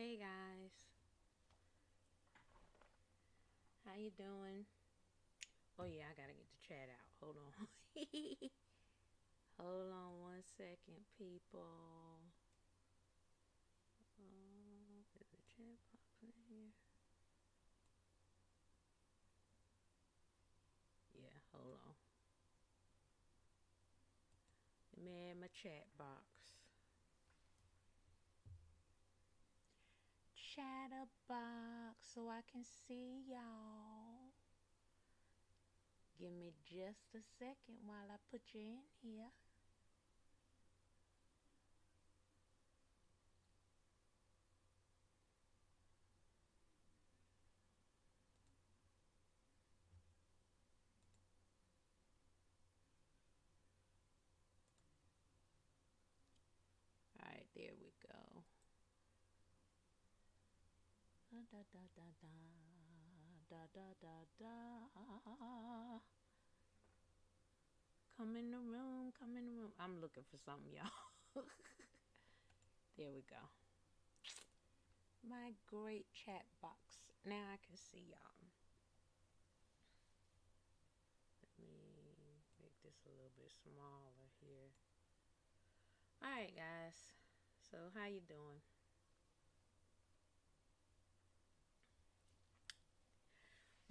Hey guys, how you doing? Oh yeah, I gotta get the chat out. Hold on. Hold on 1 second, people. Is the chat box in here? Yeah, hold on. Let me add my chat box. Chatterbox so I can see y'all. Give me just a second while I put you in here. Alright, there we go. Da da da da da da da da. Come in the room, come in the room. I'm looking for something, y'all. There we go. My great chat box. Now I can see y'all. Let me make this a little bit smaller here. Alright guys. So how you doing?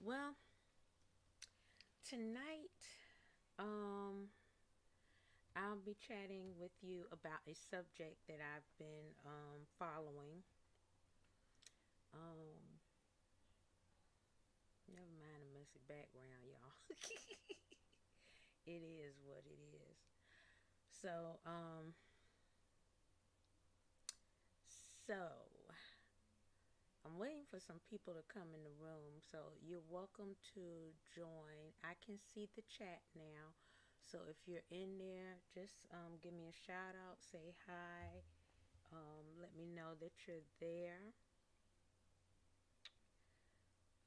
Well, tonight, I'll be chatting with you about a subject that I've been following. Never mind the messy background, y'all. It is what it is. So, so I'm waiting for some people to come in the room. So you're welcome to join. I can see the chat now. So if you're in there, just give me a shout out, say hi. Let me know that you're there.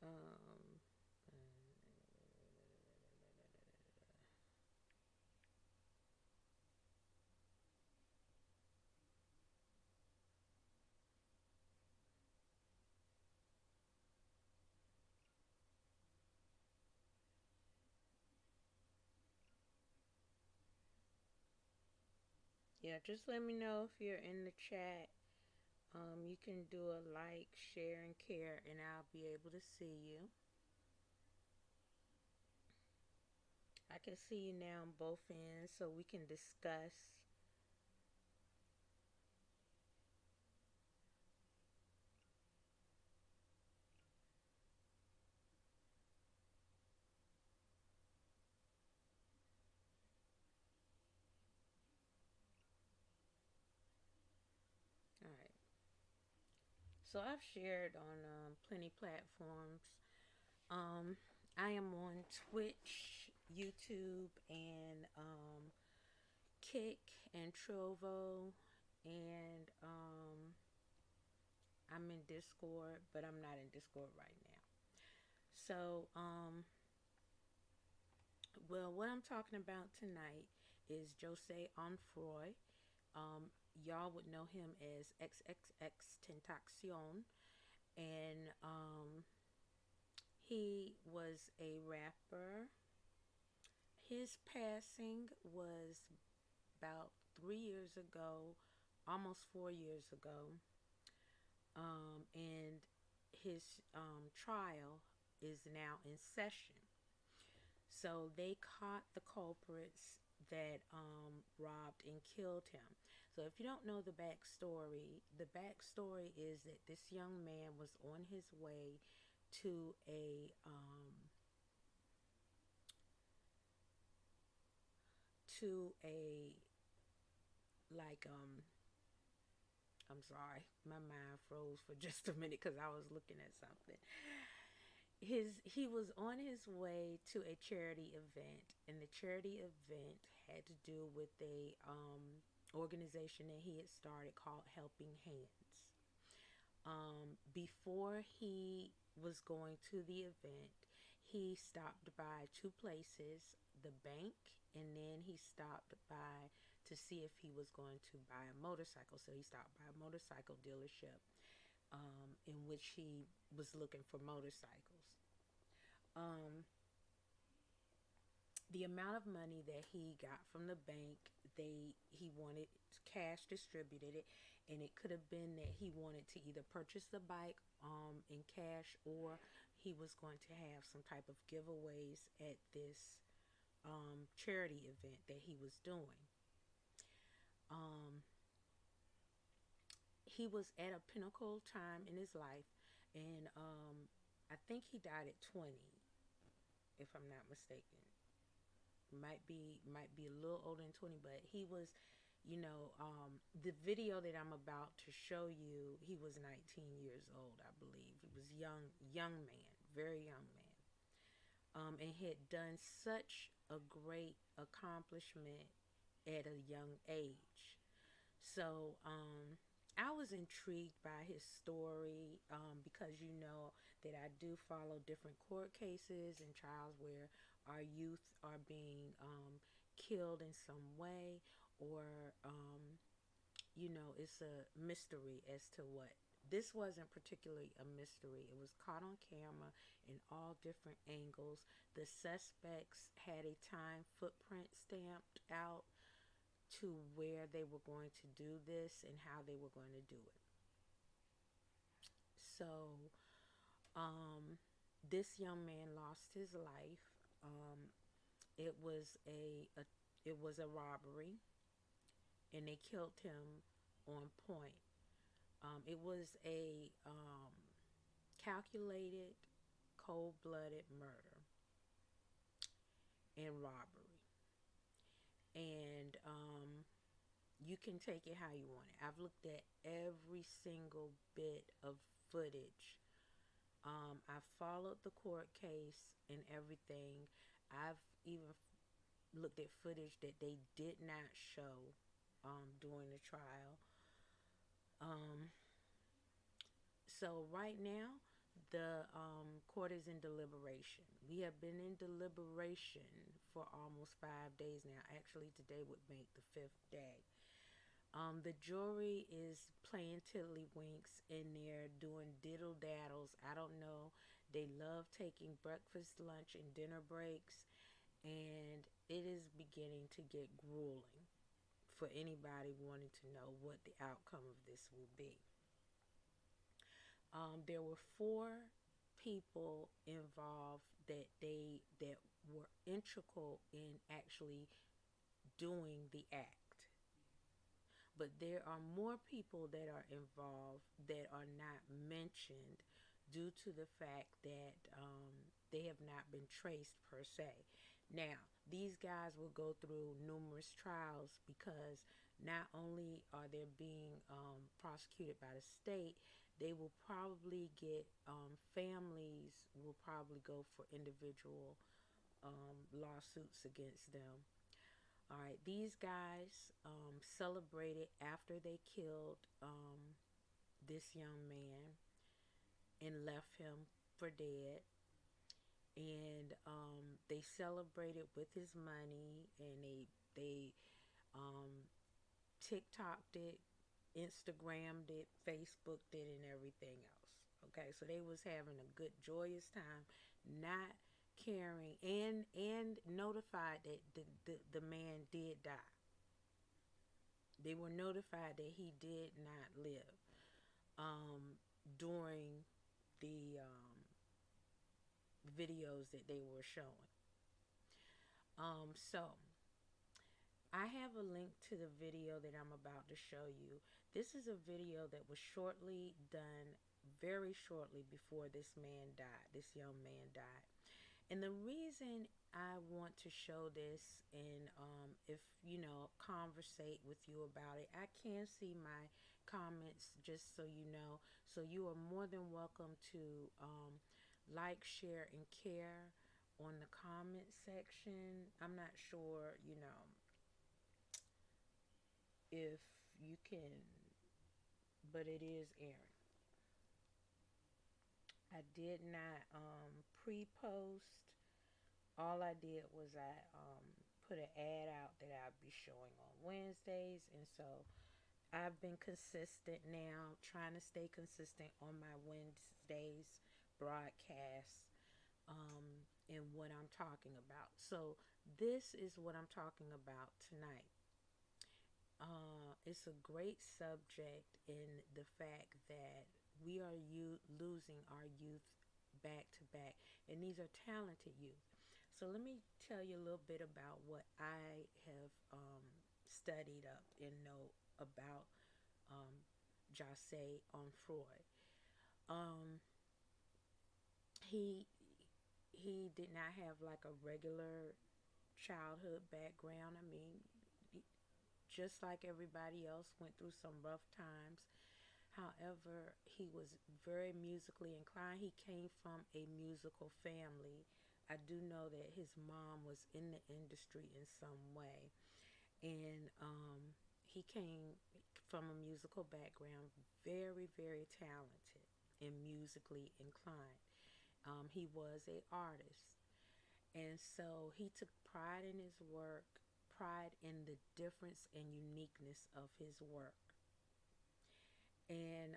Um, yeah, just let me know if you're in the chat. You can do a like, share, and care, and I'll be able to see you. I can see you now on both ends, so we can discuss. All right. So I've shared on plenty platforms. Um, I am on Twitch, YouTube, and Kick and Trovo, and I'm in Discord, but I'm not in Discord right now. So, well, what I'm talking about tonight is Jose Onfroy. Y'all would know him as XXX Tentacion, and he was a rapper. His passing was about 3 years ago, almost 4 years ago, and his trial is now in session. So they caught the culprits that robbed and killed him. So if you don't know the backstory is that this young man was on his way to a to a like I'm sorry, my mind froze for just a minute because I was looking at something. He was on his way to a charity event, and the charity event had to do with a organization that he had started called Helping Hands. Before he was going to the event, he stopped by two places, the bank, and then he stopped by to see if he was going to buy a motorcycle. So he stopped by a motorcycle dealership. in which he was looking for motorcycles. Um, the amount of money that he got from the bank, he wanted cash distributed it, and it could have been that he wanted to either purchase the bike in cash, or he was going to have some type of giveaways at this charity event that he was doing. Um, he was at a pinnacle time in his life, and I think he died at 20, if I'm not mistaken. Might be a little older than 20, but he was, the video that I'm about to show you, he was 19 years old, I believe. He was young man, very young man, and had done such a great accomplishment at a young age. So I was intrigued by his story, because that I do follow different court cases and trials where our youth are being killed in some way, or it's a mystery as to what. This wasn't particularly a mystery. It was caught on camera in all different angles. The suspects had a time footprint stamped out to where they were going to do this and how they were going to do it. So, this young man lost his life. Um, it was a robbery, and they killed him on point. It was a calculated, cold-blooded murder and robbery. And you can take it how you want it. I've looked at every single bit of footage. I followed the court case and everything. I've even looked at footage that they did not show during the trial. Um, so right now, the court is in deliberation. We have been in deliberation for almost 5 days now. Actually, today would make the fifth day. The jury is playing tiddlywinks and they're doing diddle daddles. I don't know. They love taking breakfast, lunch, and dinner breaks, and it is beginning to get grueling for anybody wanting to know what the outcome of this will be. There were 4 people involved that were integral in actually doing the act. But there are more people that are involved that are not mentioned due to the fact that they have not been traced per se. Now, these guys will go through numerous trials because not only are they being prosecuted by the state, they will probably get, families will probably go for individual lawsuits against them. All right, these guys celebrated after they killed this young man and left him for dead. And they celebrated with his money, and they um, TikToked it, Instagrammed it, Facebooked it, and everything else. Okay, so they was having a good, joyous time, not caring, and notified that the man did die. They were notified that he did not live during the videos that they were showing. So I have a link to the video that I'm about to show you. This is a video that was shortly done, very shortly before this man died, this young man died. And the reason I want to show this and if conversate with you about it, I can see my comments, just so you know. So you are more than welcome to like, share, and care on the comment section. I'm not sure, if you can, but it is airing. I did not pre-post. All I did was I put an ad out that I'd be showing on Wednesdays, and so I've been consistent now, trying to stay consistent on my Wednesdays broadcast, and what I'm talking about. So this is what I'm talking about tonight. It's a great subject in the fact that we are losing our youth back to back, and these are talented youth. So let me tell you a little bit about what I have studied up and know about um, Jose on Freud. Um, he he did not have like a regular childhood background. I mean, just like everybody else, went through some rough times. However, he was very musically inclined. He came from a musical family. I do know that his mom was in the industry in some way. And he came from a musical background, very, very talented and musically inclined. He was a artist. And so he took pride in his work, pride in the difference and uniqueness of his work. And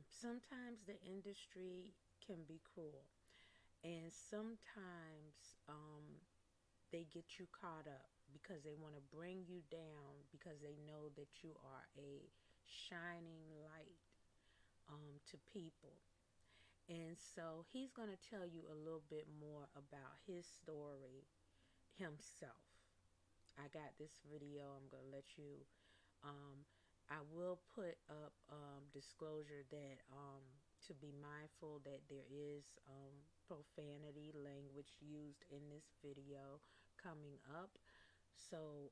sometimes the industry can be cruel. And sometimes they get you caught up because they want to bring you down because they know that you are a shining light to people. And so he's going to tell you a little bit more about his story himself. I got this video. I'm going to let you. Um, I will put up disclosure that to be mindful that there is profanity language used in this video coming up. So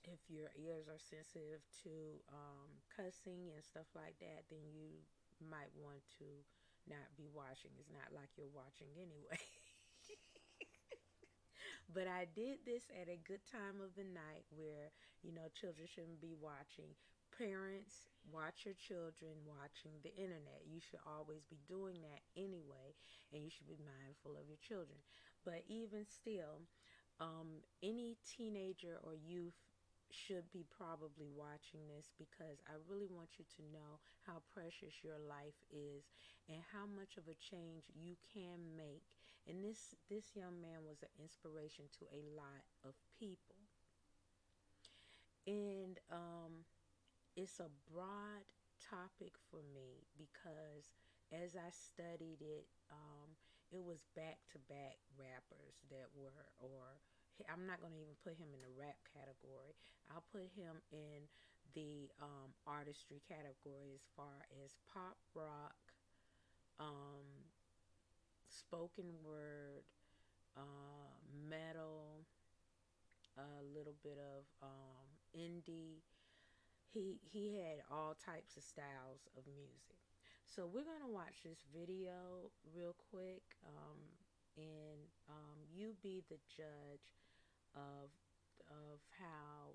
if your ears are sensitive to cussing and stuff like that, then you might want to not be watching. It's not like you're watching anyway. But I did this at a good time of the night where, children shouldn't be watching. Parents, watch your children watching the internet. You should always be doing that anyway, and you should be mindful of your children. But even still, any teenager or youth should be probably watching this because I really want you to know how precious your life is and how much of a change you can make. And this young man was an inspiration to a lot of people. And it's a broad topic for me because as I studied it, it was back to back rappers that were, or I'm not going to even put him in the rap category. I'll put him in the artistry category as far as pop rock, um, spoken word, metal, a little bit of indie. He had all types of styles of music. So we're gonna watch this video real quick, and you be the judge of how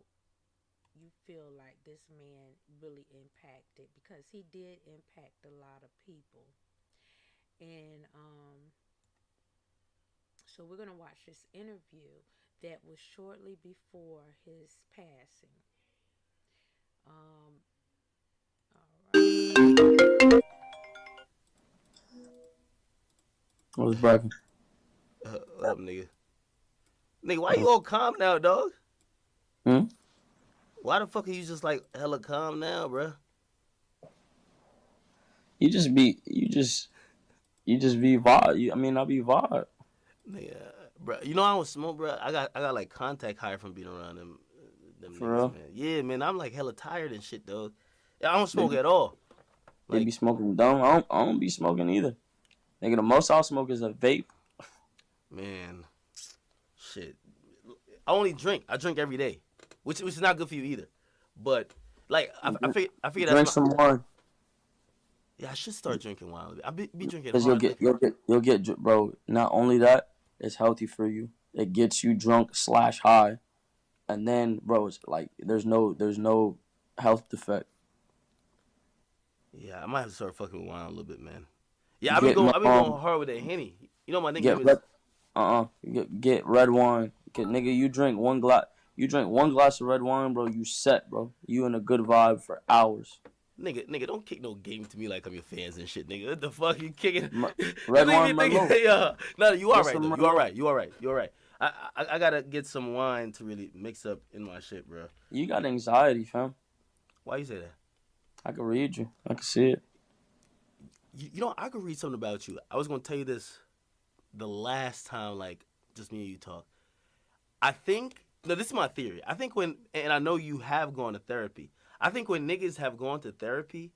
you feel like this man really impacted because he did impact a lot of people. And so we're gonna watch this interview that was shortly before his passing. Um, all right. What's bragging? What up, nigga? Nigga, why you all calm now, dog? Hmm? Why the fuck are you just like hella calm now, bruh? You just be vibe. I be vibe. Nigga, bruh, you know I don't smoke, bruh. I got like contact high from being around them For niggas, real. man. Yeah, man, I'm like hella tired and shit, dog. Yeah, I don't They smoke at all. they be Like, smoking dumb. I don't be smoking either. Nigga, the most I'll smoke is a vape. man, shit. I only drink. I drink every day, which is not good for you either. But like, Drink, I figure that's drink my. some more. Yeah, I should start drinking wine. Be drinking Cause you'll hard get liquor. bro. Not only that, it's healthy for you. It gets you drunk slash high, and then bro, it's like there's no health defect. Yeah, I might have to start fucking with wine a little bit, man. Yeah, Get I been going hard with that henny. You know my get nickname red is get red wine. Nigga, you drink one glass. You drink one glass of red wine, bro. You set, bro. You in a good vibe for hours. Nigga, don't kick no game to me like I'm your fans and shit, nigga. What the fuck you kicking? Red wine Nigga, Merlot. yeah. No, you are Get right some though. You are Merlot. right. You are right. You are right. I gotta get some wine to really mix up in my shit, bro. You got anxiety, fam. Why you say that? I can read you. I can see it. You know, I could read something about you. I was gonna tell you this the last time, like just me and you talk. I think no, this is my theory. I think and I know you have gone to therapy. I think when niggas have gone to therapy,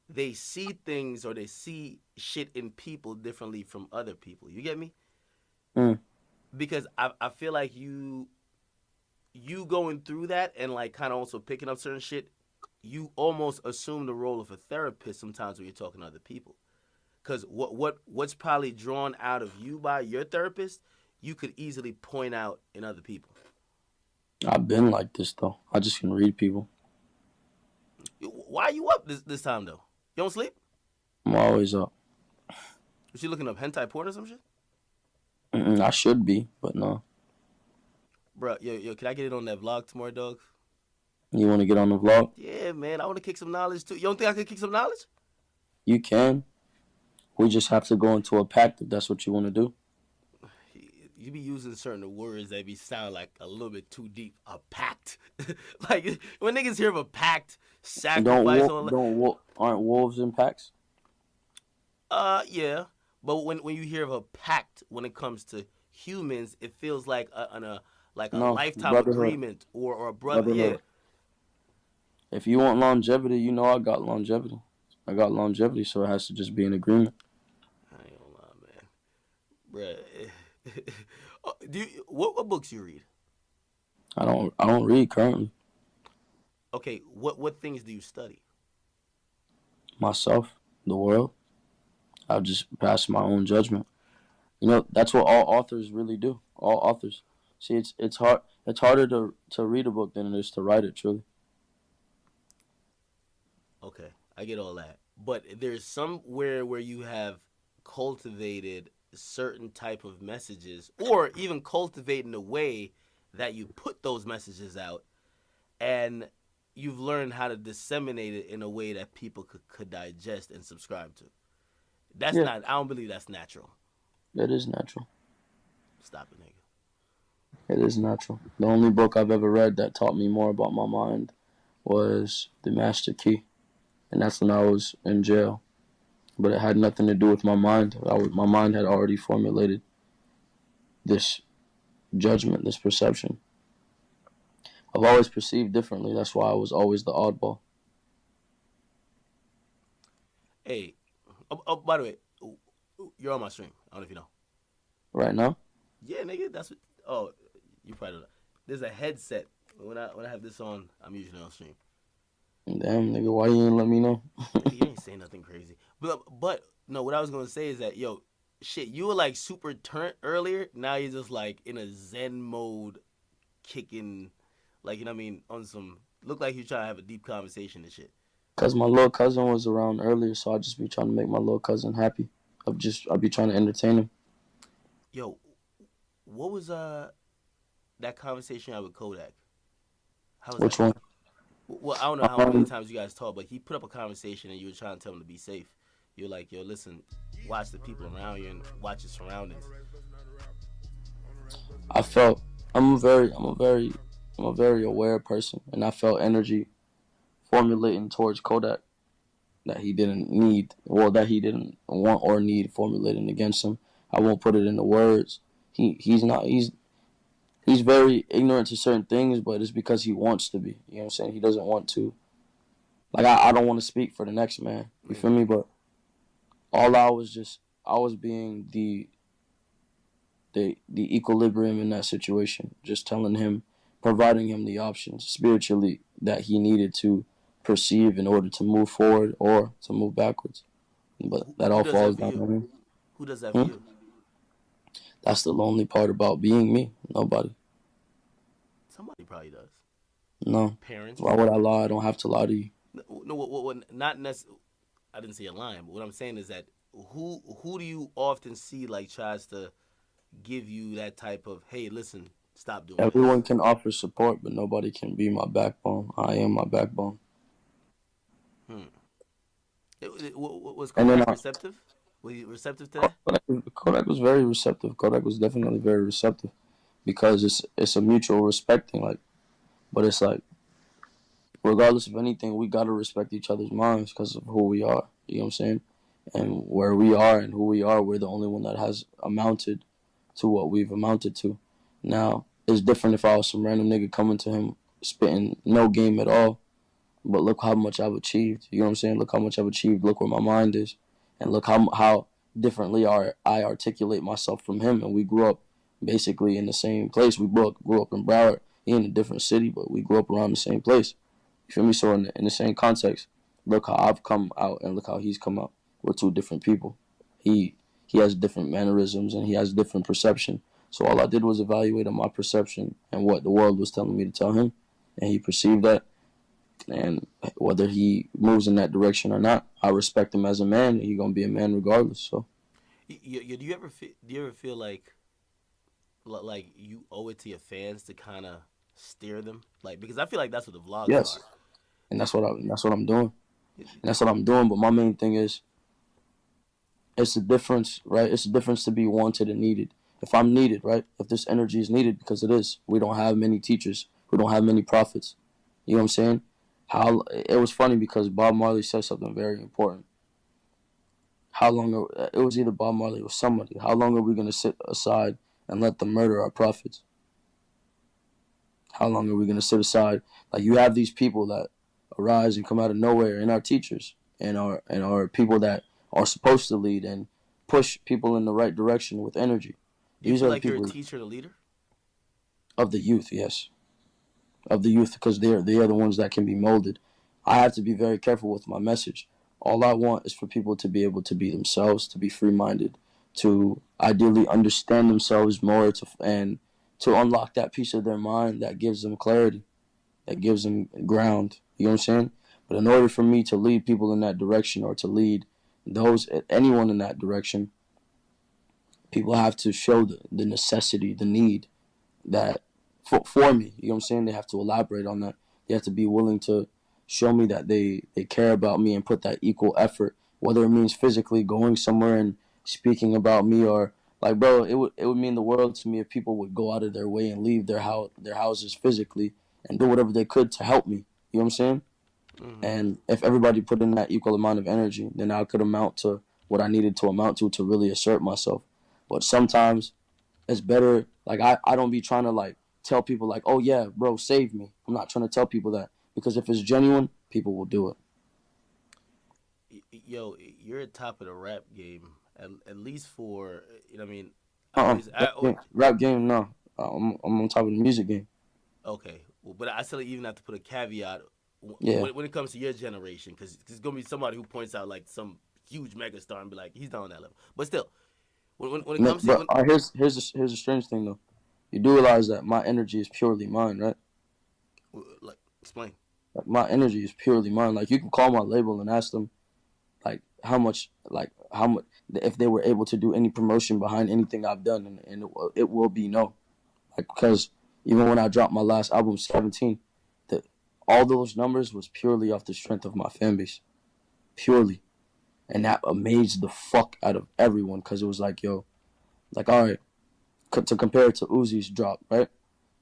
they see things or they see shit in people differently from other people. You get me? Mm. Because I feel like you going through that and like kind of also picking up certain shit, you almost assume the role of a therapist sometimes when you're talking to other people. Because what's probably drawn out of you by your therapist, you could easily point out in other people. I've been like this though. I just can read people. Why are you up this time though? You don't sleep? I'm always up. Was you looking up hentai porn or some shit? I should be, but no. Bro, yo, can I get it on that vlog tomorrow, dog? You want to get on the vlog? Yeah, man, I want to kick some knowledge too. You don't think I could kick some knowledge? You can. We just have to go into a pact if that's what you want to do. You be using certain words that be sound like a little bit too deep. A pact, like when niggas hear of a pact, sacrifice Aren't wolves in packs? Yeah, but when you hear of a pact, when it comes to humans, it feels like a lifetime agreement or a brother. Yeah. If you want longevity, you know I got longevity. I got longevity, so it has to just be an agreement. I ain't gonna lie, man, bruh. What books you read? I don't read currently. Okay, what things do you study? Myself, the world. I'll just pass my own judgment. You know, that's what all authors really do. All authors. See, it's hard. It's harder to read a book than it is to write it. Truly. Okay, I get all that, but there's somewhere where you have cultivated certain type of messages, or even cultivating a way that you put those messages out, and you've learned how to disseminate it in a way that people could digest and subscribe to. That's not. I don't believe that's natural. It is natural. Stop it, nigga. It is natural. The only book I've ever read that taught me more about my mind was The Master Key, and that's when I was in jail. But it had nothing to do with my mind. My mind had already formulated this judgment, this perception. I've always perceived differently. That's why I was always the oddball. Hey, by the way, you're on my stream. I don't know if you know. Right now? Yeah, nigga. That's what. Oh, you probably don't know. There's a headset. When I have this on, I'm usually on stream. Damn, nigga, why you ain't let me know? Nigga, you ain't saying nothing crazy. But no, what I was gonna say is that shit, you were like super turnt earlier. Now you're just like in a zen mode, kicking, like you know what I mean, on some. Look like you trying to have a deep conversation and shit. Cause my little cousin was around earlier, so I just be trying to make my little cousin happy. I'll be trying to entertain him. Yo, what was that conversation you had with Kodak? How was Which that? one? Well, I don't know how many times you guys talked, but he put up a conversation and you were trying to tell him to be safe. You're like, yo, listen, watch the people around you and watch your surroundings. I felt I'm a very aware person, and I felt energy formulating towards Kodak that he didn't need, or that he didn't want or need formulating against him. I won't put it into words. He's very ignorant to certain things, but it's because he wants to be. You know what I'm saying? He doesn't want to. Like, I don't want to speak for the next man. You feel me? But I was being the equilibrium in that situation. Just telling him, providing him the options spiritually that he needed to perceive in order to move forward or to move backwards. But that all falls down on him. Who does that for you? That's the lonely part about being me. Nobody. Somebody probably does. No. Parents. Why would I lie? I don't have to lie to you. No, not necessarily. I didn't say a lying, but what I'm saying is that who do you often see like tries to give you that type of, hey, listen, stop doing this? Everyone can offer support, but nobody can be my backbone. I am my backbone. Hmm. Was And then Kodak receptive? Was he receptive to that? Kodak was very receptive. Kodak was definitely very receptive because it's a mutual respect thing. Like, but it's like regardless of anything, we gotta respect each other's minds because of who we are. You know what I'm saying? And where we are and who we are, we're the only one that has amounted to what we've amounted to. Now, it's different if I was some random nigga coming to him spitting no game at all, but look how much I've achieved. You know what I'm saying? Look how much I've achieved. Look where my mind is, and look how differently I articulate myself from him. And we grew up basically in the same place. We grew up in Broward, in a different city, but we grew up around the same place. You feel me? So in the same context, look how I've come out and look how he's come out. We're two different people. He he has different mannerisms and he has different perception. So all I did was evaluate on my perception and what the world was telling me to tell him, and he perceived that. And whether he moves in that direction or not, I respect him as a man. He's gonna be a man regardless. So Do you ever feel like you owe it to your fans to kind of steer them? Like, because I feel like that's what the vlogs yes, are. and that's what I'm doing. And that's what I'm doing. But my main thing is, it's the difference, right? It's the difference to be wanted and needed. If I'm needed, right? If this energy is needed, because it is. We don't have many teachers. We don't have many prophets. You know what I'm saying? How it was funny because Bob Marley said something very important. How long it was either Bob Marley or somebody. How long are we gonna sit aside and let them murder our prophets? How long are we gonna sit aside? Like you have these people that arise and come out of nowhere, and our teachers and our people that are supposed to lead and push people in the right direction with energy. Do you These feel are the like you're a people teacher and a leader? of the youth, yes, of the youth, because they are the ones that can be molded. I have to be very careful with my message. All I want is for people to be able to be themselves, to be free minded, to ideally understand themselves more, and to unlock that piece of their mind that gives them clarity, that gives them ground. You know what I'm saying? But in order for me to lead people in that direction or to lead anyone in that direction, people have to show the necessity, the need that for me. You know what I'm saying? They have to elaborate on that. They have to be willing to show me that they care about me and put that equal effort, whether it means physically going somewhere and speaking about me or like, bro, it would mean the world to me if people would go out of their way and leave their houses physically and do whatever they could to help me. You know what I'm saying? Mm-hmm. And if everybody put in that equal amount of energy, then I could amount to what I needed to amount to really assert myself. But sometimes it's better, like I don't be trying to like tell people like, oh yeah, bro, save me. I'm not trying to tell people that, because if it's genuine, people will do it. Yo, you're at top of the rap game, at least for, you know what I mean. Rap game, no. I'm on top of the music game. Okay, well, but I still even have to put a caveat Yeah. when it comes to your generation, because it's gonna be somebody who points out like some huge megastar and be like, he's not on that level. But still, when it comes to Here's the strange thing though. You do realize that my energy is purely mine, right? like explain. Like my energy is purely mine. Like you can call my label and ask them like how much if they were able to do any promotion behind anything I've done, and it will be no. Like because even when I dropped my last album, 17, that all those numbers was purely off the strength of my fan base, purely, and that amazed the fuck out of everyone because it was like, yo, like all right, to compare it to Uzi's drop, right?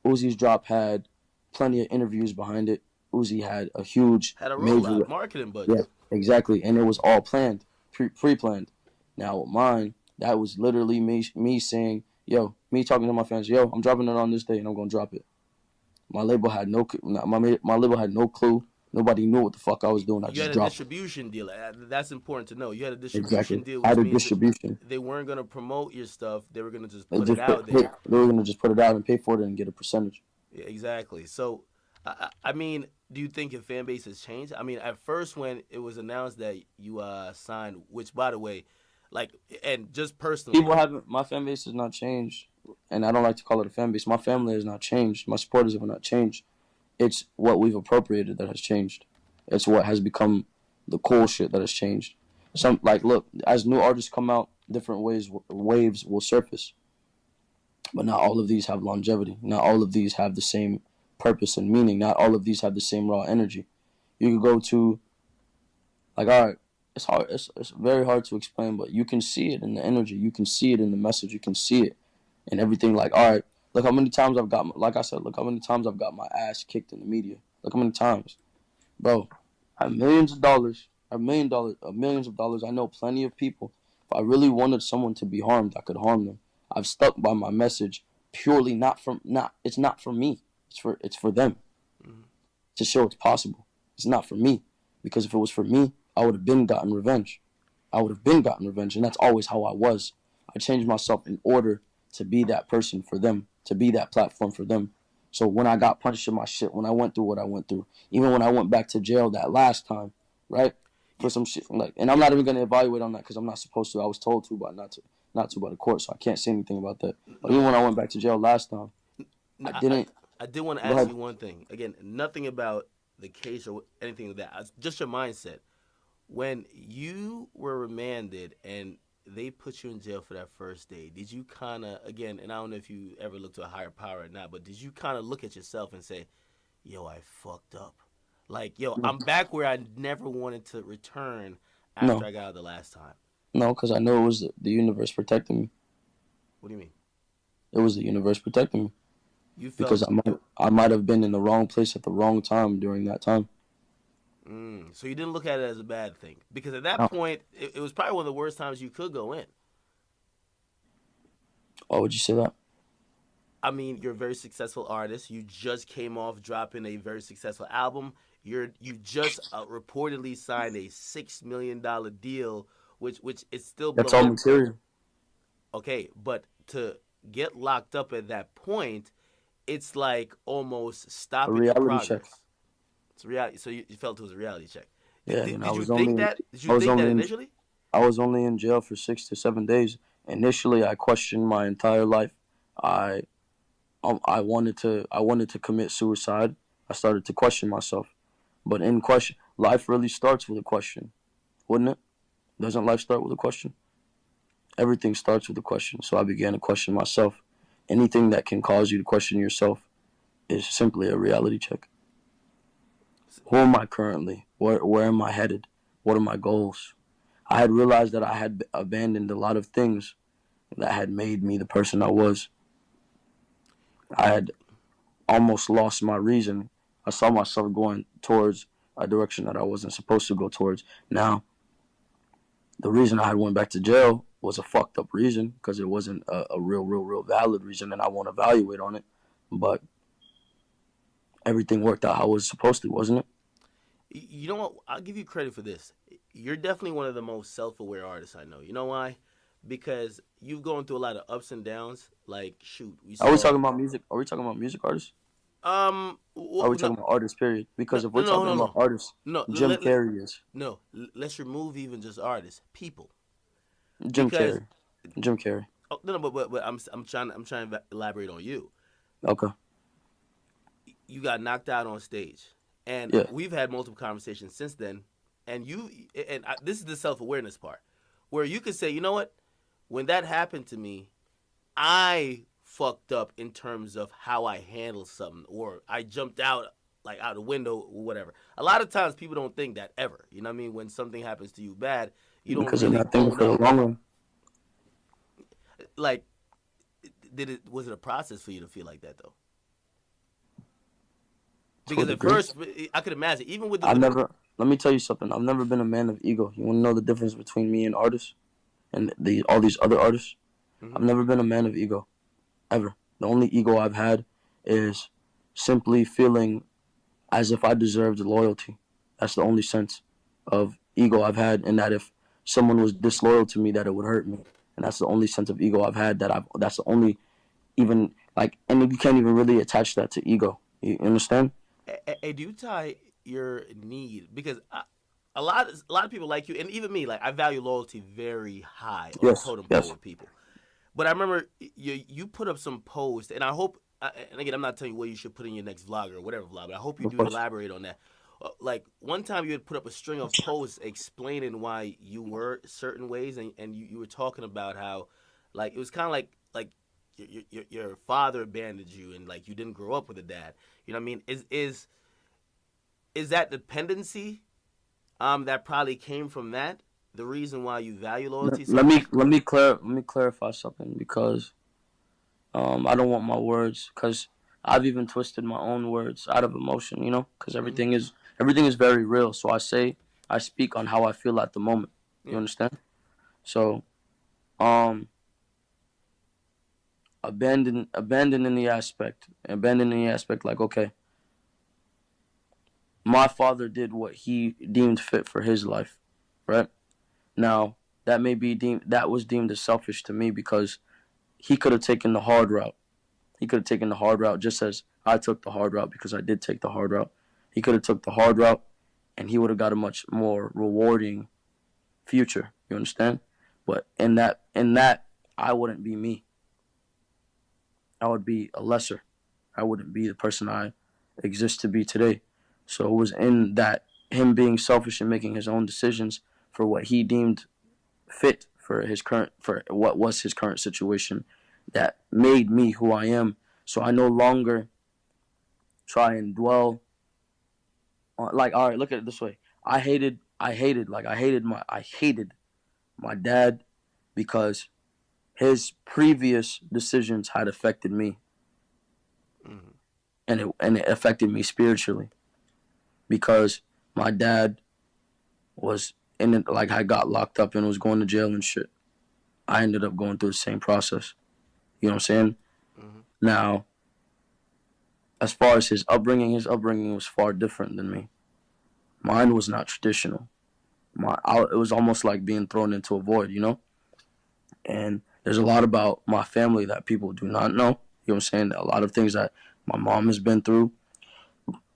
Uzi's drop had plenty of interviews behind it. Uzi had a huge Had a major, rollout marketing yeah, budget. exactly, and it was all planned, pre-planned. Now with mine, that was literally me saying, yo, me talking to my fans, yo, I'm dropping it on this day, and I'm gonna drop it. My label had my label had no clue. Nobody knew what the fuck I was doing. I You just had a dropped it. distribution deal. That's important to know. You had a distribution Exactly. deal, I which had a means that distribution. they weren't gonna promote your stuff. They were gonna just They put it just out there. they were gonna just put it out and pay for it and get a percentage. Yeah, exactly. So, I mean, do you think your fan base has changed? I mean, at first when it was announced that you signed, which by the way, like, and just personally, People haven't. My fan base has not changed, and I don't like to call it a fan base. My family has not changed. My supporters have not changed. It's what we've appropriated that has changed. It's what has become the cool shit that has changed. Look, as new artists come out, different waves will surface. But not all of these have longevity. Not all of these have the same purpose and meaning. Not all of these have the same raw energy. You could go to, like, all right, it's hard. It's very hard to explain, but you can see it in the energy. You can see it in the message. You can see it in everything. Like, all right, look how many times I've got, like I said, look how many times I've got my ass kicked in the media. Look how many times, bro. I have millions of dollars. I have millions of dollars. I know plenty of people. If I really wanted someone to be harmed, I could harm them. I've stuck by my message purely it's not for me. It's for them to show it's possible. It's not for me, because if it was for me, I would have been gotten revenge. And that's always how I was. I changed myself in order to be that person for them, to be that platform for them. So when I got punched in my shit, when I went through what I went through, even when I went back to jail that last time, right, for some shit, like, and I'm not even gonna evaluate on that because I'm not supposed to. I was told to, but not to by the court, so I can't say anything about that. But even when I went back to jail last time, No, I didn't. I did want to Go ask ahead. you one thing. Again, nothing about the case or anything like that. Just your mindset. When you were remanded and they put you in jail for that first day, did you kind of, again, and I don't know if you ever looked to a higher power or not, but did you kind of look at yourself and say, yo, I fucked up? Like, yo, No, I'm back where I never wanted to return after no, I got out the last time. no, because I know it was the universe protecting me. What do you mean? It was the universe protecting me You because felt it. I might have been in the wrong place at the wrong time during that time. So you didn't look at it as a bad thing because at that No. point it was probably one of the worst times you could go in. Why would you say that? I mean, you're a very successful artist. You just came off dropping a very successful album. You just reportedly signed a $6 million deal, which is still That's all below. material. Okay, but to get locked up at that point, it's like almost A stopping your reality check. progress. It's reality. So you felt it was a reality check. Yeah, and Did you think that? Did you I was think that only in initially? I was only in jail for 6 to 7 days. Initially, I questioned my entire life. I I wanted to commit suicide. I started to question myself. But in question, life really starts with a question, wouldn't it? Doesn't life start with a question? Everything starts with a question. So I began to question myself. Anything that can cause you to question yourself is simply a reality check. Who am I currently? Where am I headed? What are my goals? I had realized that I had abandoned a lot of things that had made me the person I was. I had almost lost my reason. I saw myself going towards a direction that I wasn't supposed to go towards. Now, the reason I had went back to jail was a fucked up reason because it wasn't a real valid reason, and I won't evaluate on it. But everything worked out how it was supposed to, wasn't it? You know what? I'll give you credit for this. You're definitely one of the most self-aware artists I know. You know why? Because you've gone through a lot of ups and downs. Like, shoot, we Are we saw. talking about music? Are we talking about music artists? Are we No, talking about artists? Period. no, Because if we're no, talking no, about no, artists, no. Jim Carrey is No. Let's remove even just artists, people, Jim because Carrey. Jim Carrey. oh, no, no, but I'm trying to elaborate on you. Okay. You got knocked out on stage, and Yeah. we've had multiple conversations since then. And this is the self-awareness part, where you could say, you know what, when that happened to me, I fucked up in terms of how I handled something, or I jumped out like out the window or whatever. A lot of times people don't think that ever. You know what I mean? When something happens to you bad, you don't Because they're really not thinking own for the up. long run. Like, was it a process for you to feel like that though? To a Because at degree. first, I could imagine, even with I've never. Let me tell you something. I've never been a man of ego. You want to know the difference between me and artists and all these other artists? I've Mhm. never been a man of ego, ever. The only ego I've had is simply feeling as if I deserved loyalty. That's the only sense of ego I've had, and that if someone was disloyal to me, that it would hurt me. And that's the only sense of ego I've had. That's the only even like, and you can't even really attach that to ego. You understand? Do you tie your need because a lot of people like you, and even me, like I value loyalty very high on the Yes. totem pole Yes. with people. But I remember you put up some post, and I hope. And again, I'm not telling you what you should put in your next vlog or whatever vlog, but I hope you Of do course. elaborate on that. Like one time, you had put up a string of posts explaining why you were certain ways, and you were talking about how, like, it was kind of like your father abandoned you and like you didn't grow up with a dad. You know what I mean? Is that dependency that probably came from that the reason why you value loyalty so much? Let me clarify something because I don't want my words because I've even twisted my own words out of emotion, you know, because Mm-hmm. everything is very real. So I speak on how I feel at the moment. You Yeah. understand? So um abandoning the aspect like, okay, my father did what he deemed fit for his life, right? Now that was deemed as selfish to me because he could have taken the hard route. He could have taken the hard route just as I took the hard route because I did take the hard route. He could have took the hard route and he would have got a much more rewarding future. You understand? But in that I wouldn't be me. I would be a lesser. I wouldn't be the person I exist to be today. So it was in that him being selfish and making his own decisions for what he deemed fit for what was his current situation that made me who I am. So I no longer try and dwell on like, all right, look at it this way. I hated my dad because his previous decisions had affected me Mm-hmm. and it affected me spiritually because my dad was in it, like I got locked up and was going to jail and shit. I ended up going through the same process. You know what I'm saying? Mm-hmm. Now, as far as his upbringing was far different than me. Mine was not traditional. It was almost like being thrown into a void, you know? And there's a lot about my family that people do not know. You know what I'm saying? A lot of things that my mom has been through.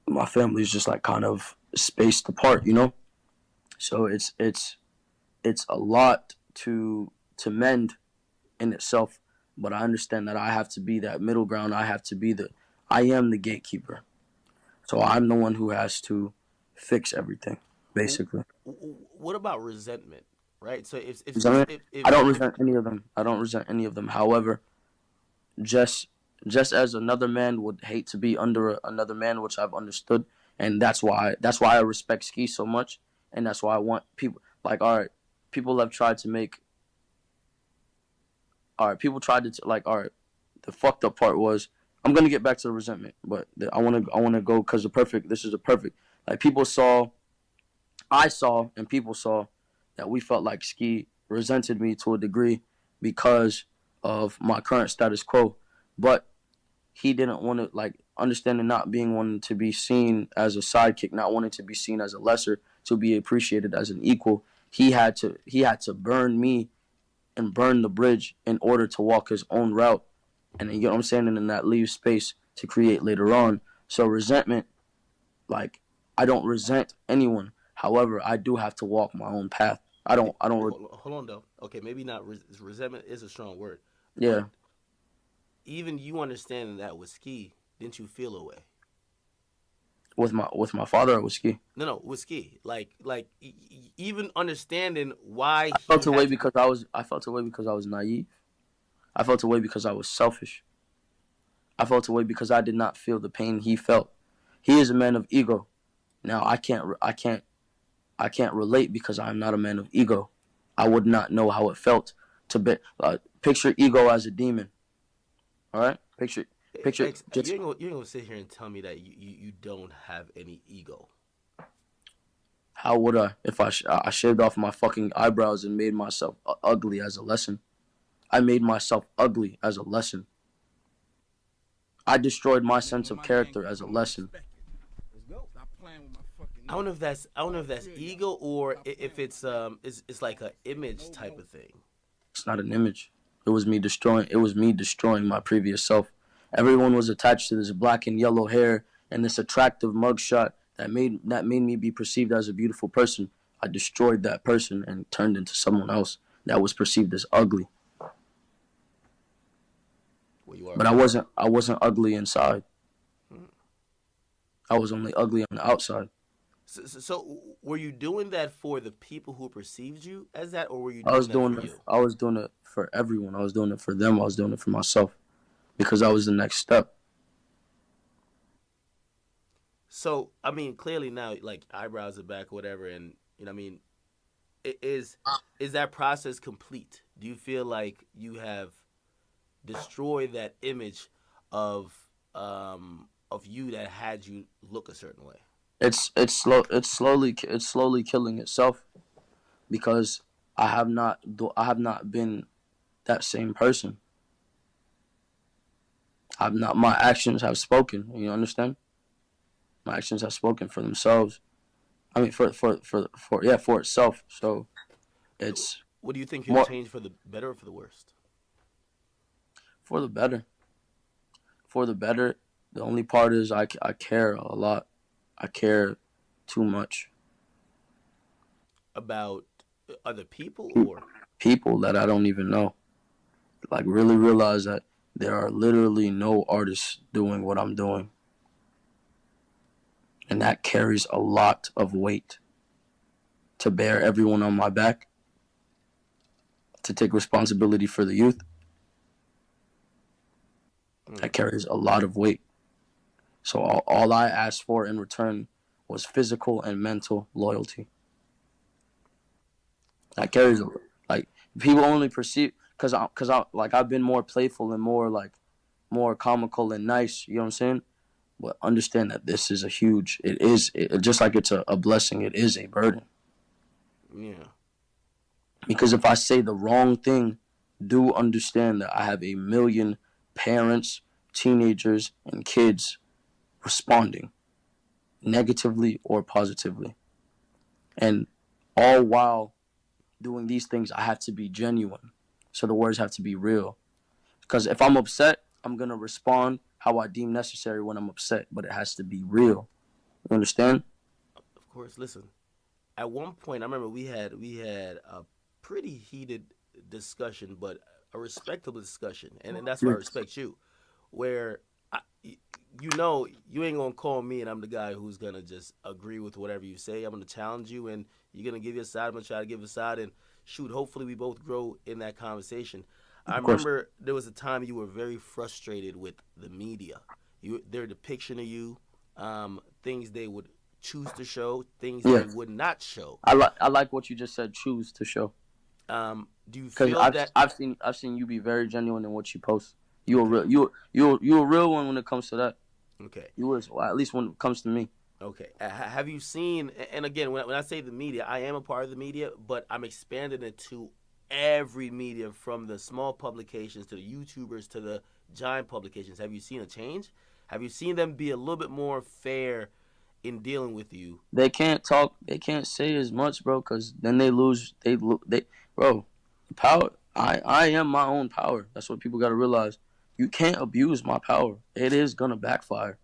My family is just like kind of spaced apart, you know? So it's a lot to mend in itself, but I understand that I have to be that middle ground. I am the gatekeeper. So I'm the one who has to fix everything, basically. What about resentment? Right. So if Does that mean? if I don't if resent any of them. I don't resent any of them. However, just just as another man would hate to be under another man, which I've understood, and that's why I respect Ski so much, and that's why I want people like, all right, people have tried to make all right, people tried to like, all right, the fucked up part was I'm gonna get back to the resentment, but I wanna go because the perfect this is a perfect like I saw and people saw that we felt like Ski resented me to a degree because of my current status quo, but he didn't want to like understanding not being wanting to be seen as a sidekick, not wanting to be seen as a lesser, to be appreciated as an equal. He had to burn me and burn the bridge in order to walk his own route, and you know what I'm saying, and then that leaves space to create later on. So resentment, like I don't resent anyone. However, I do have to walk my own path. I don't. hold on though. Okay, maybe not resentment is a strong word, but Yeah, even you understanding that with Ski, didn't you feel a way? with my father, I was Ski. No, with Ski, even understanding why I he felt away had to. because I felt away because I was naive. I felt away because I was selfish. I felt away because I did not feel the pain he felt. He is a man of ego. Now I can't relate because I'm not a man of ego. I would not know how it felt to be. Picture ego as a demon. All right, picture just You ain't gonna sit here and tell me that you don't have any ego. how would I if I shaved off my fucking eyebrows and made myself ugly as a lesson. I made myself ugly as a lesson. I destroyed my sense of character as a lesson. I don't know if that's ego or if it's like a image type of thing. It's not an image. It was me destroying my previous self. Everyone was attached to this black and yellow hair and this attractive mugshot that made me be perceived as a beautiful person. I destroyed that person and turned into someone else that was perceived as ugly. Well, you are But I wasn't ugly inside. I was only ugly on the outside. So were you doing that for the people who perceived you as that, or were you I was doing that for doing it you? I was doing it for everyone. I was doing it for them. I was doing it for myself. because that was the next step. So I mean, clearly now, like eyebrows are back, or whatever, and you know, what I mean, is that process complete? Do you feel like you have destroyed that image of of you that had you look a certain way? It's slowly killing itself because I have not been that same person. I've not My actions have spoken. You understand? My actions have spoken for themselves. I mean, for itself. So it's What do you think you've more changed for the better or for the worst? for the better. For the better. The only part is I care a lot. I care too much. About other people, Pe- or People that I don't even know. Like really realize that there are literally no artists doing what I'm doing. And that carries a lot of weight to bear everyone on my back, to take responsibility for the youth. mm, That carries a lot of weight. So all I asked for in return was physical and mental loyalty. That okay, carries like people only perceive because I like I've been more playful and more like more comical and nice. You know what I'm saying? But understand that this is a huge. Just like it's a blessing. It is a burden yeah, because if I say the wrong thing, do understand that I have a million parents, teenagers, and kids responding negatively or positively, and all while doing these things, I have to be genuine. So the words have to be real. Because if I'm upset, I'm gonna respond how I deem necessary when I'm upset, but it has to be real. You understand? of course. Listen, at one point, I remember we had a pretty heated discussion, but a respectable discussion, and that's why I Yeah. respect you. Where you know you ain't gonna call me, and I'm the guy who's gonna just agree with whatever you say. I'm gonna challenge you, and you're gonna give your side. I'm gonna try to give a side, and shoot, hopefully we both grow in that conversation. I Of course. remember there was a time you were very frustrated with the media. Their depiction of you, things they would choose to show, things they Yeah. would not show. I like what you just said. Choose to show. Do you Because feel that? I've seen you be very genuine in what you post. You a Okay, real you a real one when it comes to that. okay. You is, well, at least when it comes to me. Okay. Have you seen? And again, when I say the media, I am a part of the media, but I'm expanding it to every media, from the small publications to the YouTubers to the giant publications. Have you seen a change? Have you seen them be a little bit more fair in dealing with you? They can't talk. They can't say as much, bro. Because then they lose. Bro. Power. I am my own power. That's what people gotta realize. You can't abuse my power. It is gonna backfire.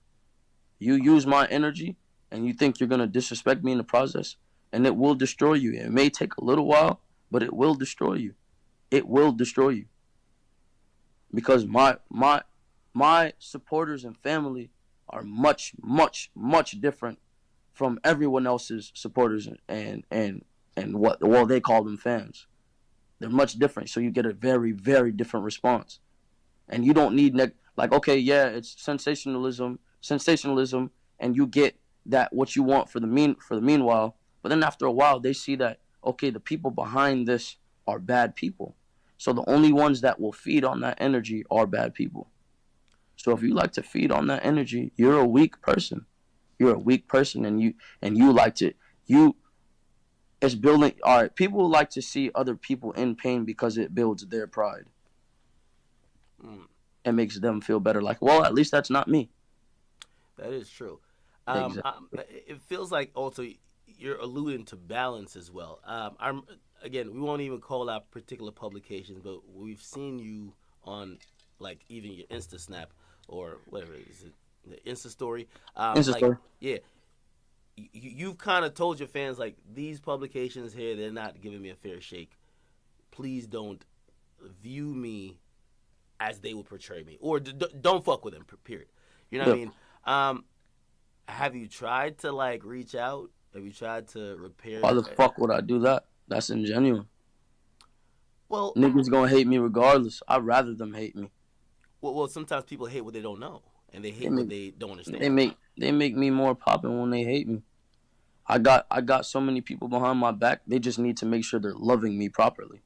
You use my energy, and you think you're gonna disrespect me in the process, and it will destroy you. It may take a little while, but it will destroy you. It will destroy you because my supporters and family are much different from everyone else's supporters and what well they call them fans. They're much different, so you get a very different response. And you don't need like okay, yeah, it's sensationalism, and you get that what you want for the meanwhile. But then after a while, they see that okay, the people behind this are bad people. So the only ones that will feed on that energy are bad people. So if you like to feed on that energy, you're a weak person. You're a weak person, and you like to you it's building. All right, people like to see other people in pain because it builds their pride Mm, and makes them feel better. Like, well, at least that's not me. that is true. Exactly. It feels like also you're alluding to balance as well. I'm again, we won't even call out particular publications, but we've seen you on like even your Insta Snap or whatever is it, the Insta story. Insta Like story. yeah, you've kind of told your fans like these publications here, they're not giving me a fair shake. Please don't view me as they would portray me, or don't fuck with them. Period. You know what I Yeah. mean? Have you tried to like reach out? Have you tried to Why repair? the fuck would I do that? That's ingenuine. Well, Niggas gonna hate me regardless. I'd rather them hate me. Well, sometimes people hate what they don't know, and they They hate what make they don't they understand. make me more popping when they hate me. I got so many people behind my back. They just need to make sure they're loving me properly.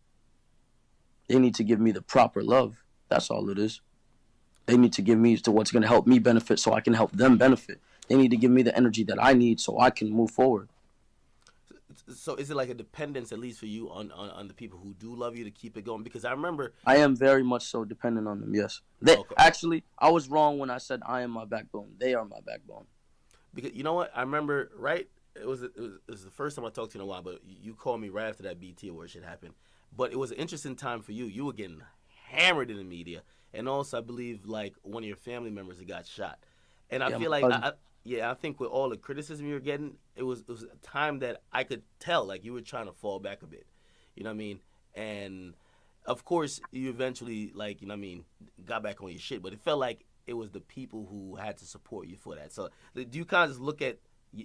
They need to give me the proper love. That's all it is. They need to give me to what's going to help me benefit so I can help them benefit. They need to give me the energy that I need so I can move forward. So is it like a dependence, at least for you, on the people who do love you to keep it going? Because I remember. I am very much so dependent on them, yes. They Okay. actually, I was wrong when I said I am my backbone. They are my backbone. Because you know what, I remember, right? It was the first time I talked to you in a while, but you called me right after that BT award shit happened. But it was an interesting time for you. You were getting hammered in the media, and also I believe like one of your family members that got shot. And I Yeah, my feel like cousin. yeah, I think with all the criticism you were getting, it was a time that I could tell like you were trying to fall back a bit. You know what I mean? And of course, you eventually like you know what I mean got back on your shit, but it felt like it was the people who had to support you for that. So do you kind of just look at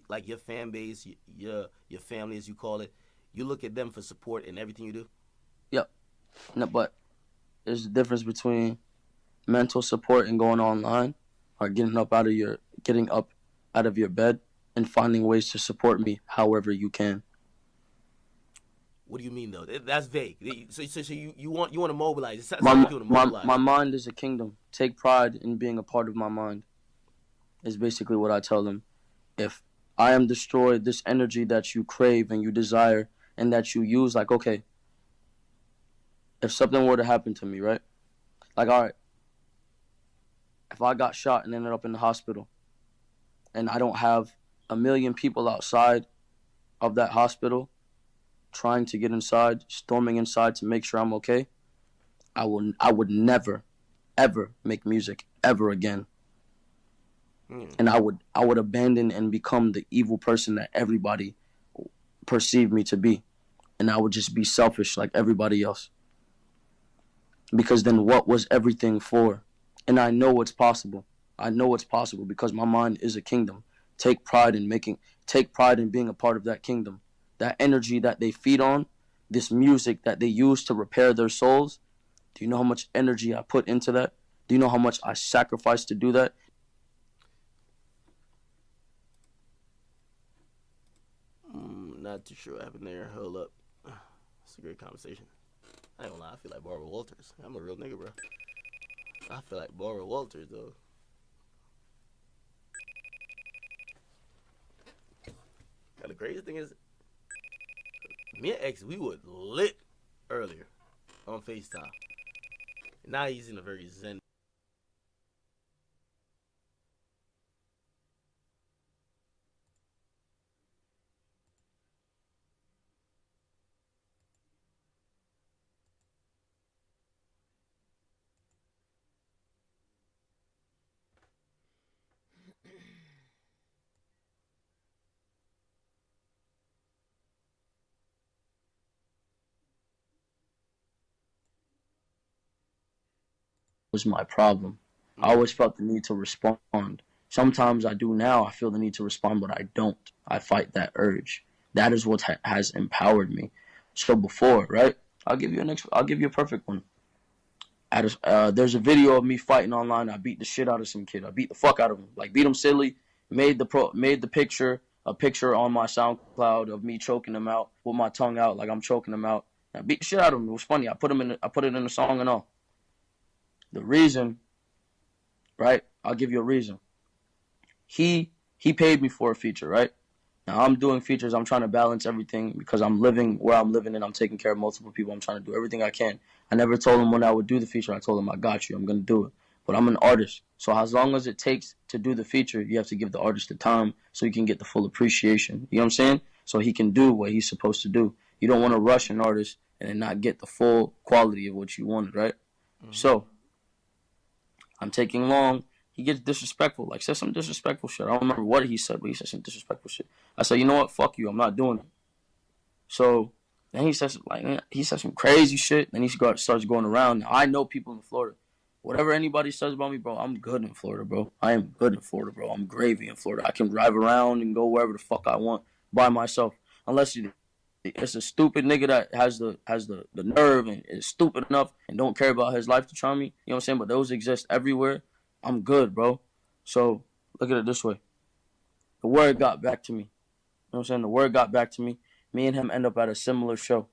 like your fan base, your family as you call it? You look at them for support in everything you do. Yep. No, but there's a difference between mental support and going online, or getting up out of your bed and finding ways to support me however you can. What do you mean though? That's vague. So you want to mobilize? It sounds My like you want to my mobilize. mind is a kingdom. Take pride in being a part of my mind. Is basically what I tell them. If I am destroyed, this energy that you crave and you desire and that you use, like okay, if something were to happen to me, right? Like all right, if I got shot and ended up in the hospital, and I don't have a million people outside of that hospital trying to get inside, storming inside to make sure I'm okay, I would never ever make music ever again. Hmm. And I would abandon and become the evil person that everybody perceived me to be. And I would just be selfish like everybody else. Because then what was everything for? And I know it's possible. I know it's possible because my mind is a kingdom. Take pride in making take pride in being a part of that kingdom. That energy that they feed on, this music that they use to repair their souls. Do you know how much energy I put into that? Do you know how much I sacrifice to do that? Not too sure what happened there. Hold up. It's a great conversation. I ain't gonna lie. I feel like Barbara Walters. I'm a real nigga, bro. I feel like Barbara Walters though. Now, the craziest thing is, me and X, we were lit earlier on FaceTime. Now he's in a very zen. Was my problem. I Mm-hmm. always felt the need to respond. Sometimes I do now. I feel the need to respond, but I don't. I fight that urge. That is what has empowered me. So before, right? I'll give you a perfect one. There's a video of me fighting online. I beat the shit out of some kid. I beat the fuck out of him. Like beat him silly. Made the picture a picture on my SoundCloud of me choking him out with my tongue out like I'm choking him out. I beat the shit out of him. It was funny. I put it in a song and all. The reason, right? I'll give you a reason. He paid me for a feature, right? Now I'm doing features. I'm trying to balance everything because I'm living where I'm living and I'm taking care of multiple people. I'm trying to do everything I can. I never told him when I would do the feature. I told him I got you. I'm gonna do it. But I'm an artist, so as long as it takes to do the feature, you have to give the artist the time so he can get the full appreciation. You know what I'm saying? So he can do what he's supposed to do. You don't want to rush an artist and then not get the full quality of what you wanted, right? Mm-hmm. So I'm taking long. He gets disrespectful, like says some disrespectful shit. I don't remember what he said, but he said some disrespectful shit. I said, you know what? Fuck you. I'm not doing it. So then he says some crazy shit. Then starts going around. Now, I know people in Florida. Whatever anybody says about me, bro, I'm good in Florida, bro. I am good in Florida, bro. I'm gravy in Florida. I can drive around and go wherever the fuck I want by myself. Unless you it's a stupid nigga that has the nerve and is stupid enough and don't care about his life to try me. You know what I'm saying? But those exist everywhere. I'm good, bro. So look at it this way. The word got back to me. You know what I'm saying? The word got back to me. Me and him end up at a similar show.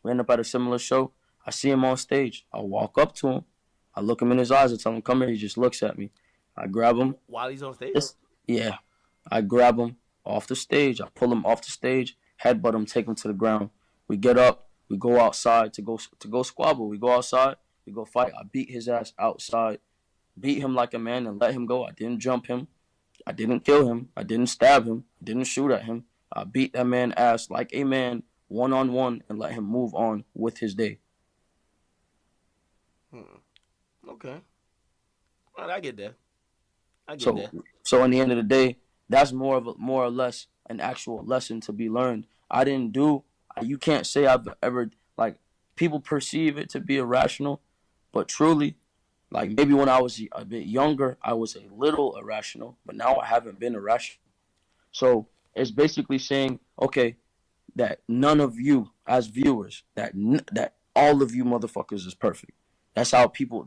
We end up at a similar show. I see him on stage. I walk up to him. I look him in his eyes and tell him, come here. He just looks at me. I grab him. While he's on stage? Yeah. I grab him off the stage. I pull him off the stage, headbutt him, take him to the ground. We get up. We go outside to go squabble. We go outside. We go fight. I beat his ass outside. Beat him like a man and let him go. I didn't jump him. I didn't kill him. I didn't stab him. I didn't shoot at him. I beat that man ass like a man, one-on-one, and let him move on with his day. Okay. All right, I get that. So in the end of the day, that's more or less an actual lesson to be learned. I didn't do. You can't say I've ever, like, people perceive it to be irrational, but truly, like, maybe when I was a bit younger, I was a little irrational, but now I haven't been irrational. So it's basically saying, okay, that none of you as viewers, that all of you motherfuckers is perfect. That's how people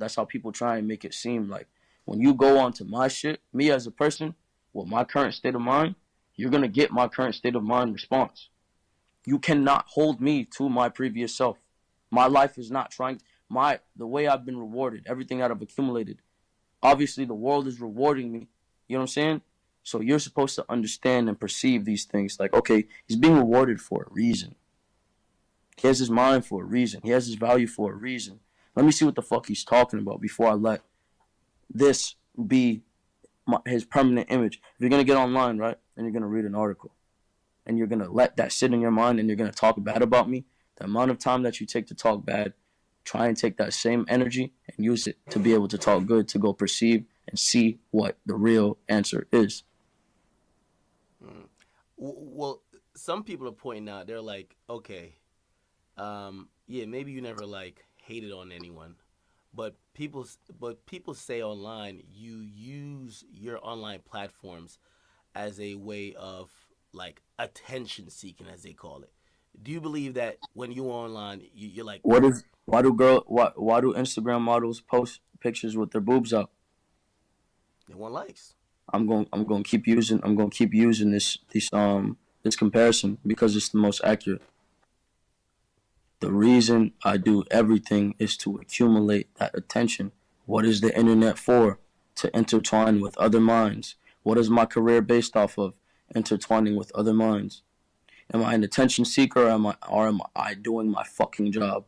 try and make it seem like when you go onto my shit, me as a person, with my current state of mind, you're gonna get my current state of mind response. You cannot hold me to my previous self. My life is not the way I've been rewarded, everything that I've accumulated. Obviously, the world is rewarding me. You know what I'm saying? So you're supposed to understand and perceive these things. Like, okay, he's being rewarded for a reason. He has his mind for a reason. He has his value for a reason. Let me see what the fuck he's talking about before I let this be his permanent image. If you're going to get online, right, and you're going to read an article, and you're going to let that sit in your mind and you're going to talk bad about me, the amount of time that you take to talk bad, try and take that same energy and use it to be able to talk good, to go perceive and see what the real answer is. Well, some people are pointing out, they're like, okay, yeah, maybe you never, like, hated on anyone, but people say online you use your online platforms as a way of, like, attention seeking, as they call it. Do you believe that when you're online, you're like, why do Instagram models post pictures with their boobs out? They want likes. I'm going to keep using this comparison because it's the most accurate. The reason I do everything is to accumulate that attention. What is the internet for? To intertwine with other minds. What is my career based off of? Intertwining with other minds. Am I an attention seeker or am I doing my fucking job?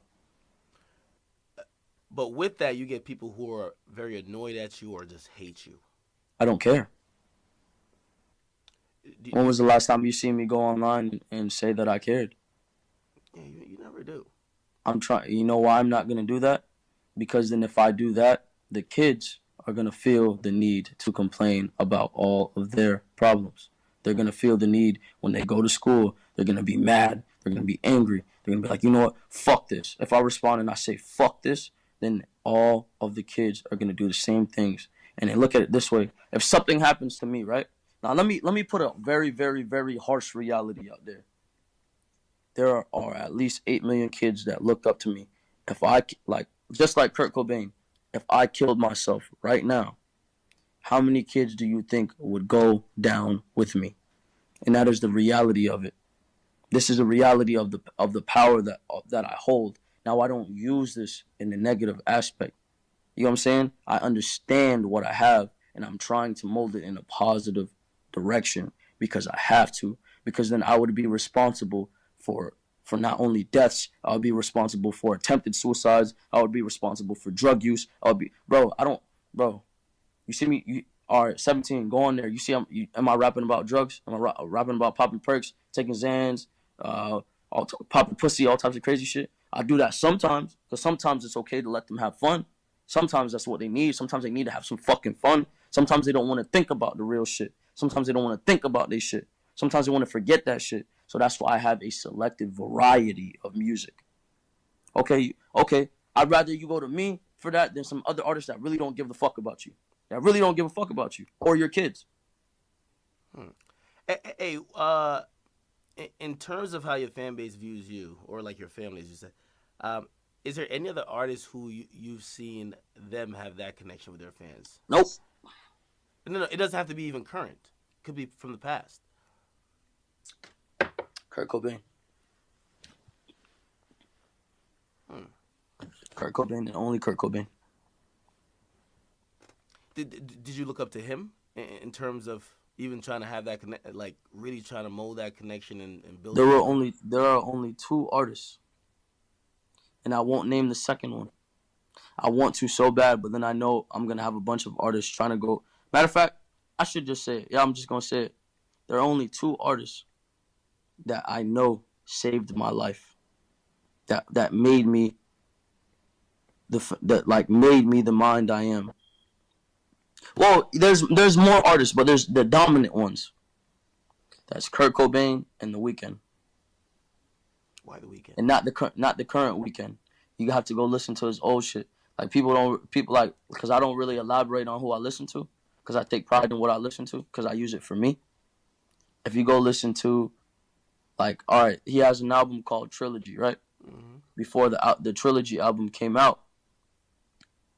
But with that, you get people who are very annoyed at you or just hate you. I don't care. When was the last time you seen me go online and say that I cared? Yeah, you never do. I'm trying. You know why I'm not going to do that? Because then if I do that, the kids are going to feel the need to complain about all of their problems. They're going to feel the need when they go to school. They're going to be mad. They're going to be angry. They're going to be like, you know what? Fuck this. If I respond and I say fuck this, then all of the kids are going to do the same things. And they look at it this way. If something happens to me, right? Now, let me put a very, very, very harsh reality out there. There are at least 8 million kids that look up to me. If I, just like Kurt Cobain, if I killed myself right now, how many kids do you think would go down with me? And that is the reality of it. This is the reality of the power that I hold. Now, I don't use this in the negative aspect. You know what I'm saying? I understand what I have, and I'm trying to mold it in a positive direction because I have to. Because then I would be responsible for not only deaths, I would be responsible for attempted suicides. I would be responsible for drug use. You see me, all right, 17, go on there. You see, am I rapping about drugs? Am I rapping about popping perks, taking Xans, popping pussy, all types of crazy shit? I do that sometimes, because sometimes it's okay to let them have fun. Sometimes that's what they need. Sometimes they need to have some fucking fun. Sometimes they don't want to think about the real shit. Sometimes they don't want to think about their shit. Sometimes they want to forget that shit. So that's why I have a selective variety of music. Okay, I'd rather you go to me for that than some other artists that really don't give a fuck about you. That really don't give a fuck about you or your kids. Hey, in terms of how your fan base views you, or like your family, as you said, is there any other artists who you've seen them have that connection with their fans? Nope. No, it doesn't have to be even current. It could be from the past. Kurt Cobain. Kurt Cobain and only Kurt Cobain. Did you look up to him in terms of even trying to have that connect, like really trying to mold that connection and build? There are only 2 artists, and I won't name the second one. I want to so bad, but then I know I'm gonna have a bunch of artists trying to go. Matter of fact, I should just say it. Yeah, I'm just gonna say it. There are only 2 artists that I know saved my life. That made me that made me the mind I am. Well, there's more artists, but there's the dominant ones. That's Kurt Cobain and The Weeknd. Why The Weeknd? And not the current Weeknd. You have to go listen to his old shit. Like people because I don't really elaborate on who I listen to, because I take pride in what I listen to, because I use it for me. If you go listen to, like, all right, he has an album called Trilogy, right? Mm-hmm. Before the Trilogy album came out,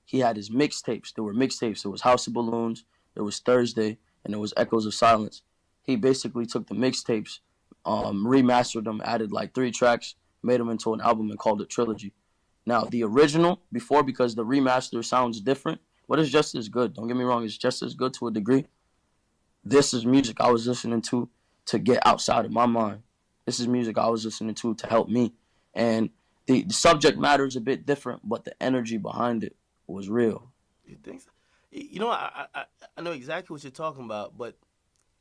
he had his mixtapes. There were mixtapes. There was House of Balloons, there was Thursday, and there was Echoes of Silence. He basically took the mixtapes, remastered them, added like 3 tracks, made them into an album and called it Trilogy. Now, the original, before, because the remaster sounds different, but it's just as good. Don't get me wrong, it's just as good to a degree. This is music I was listening to get outside of my mind. This is music I was listening to help me. And the subject matter is a bit different, but the energy behind it was real. You think so? You know, I know exactly what you're talking about, but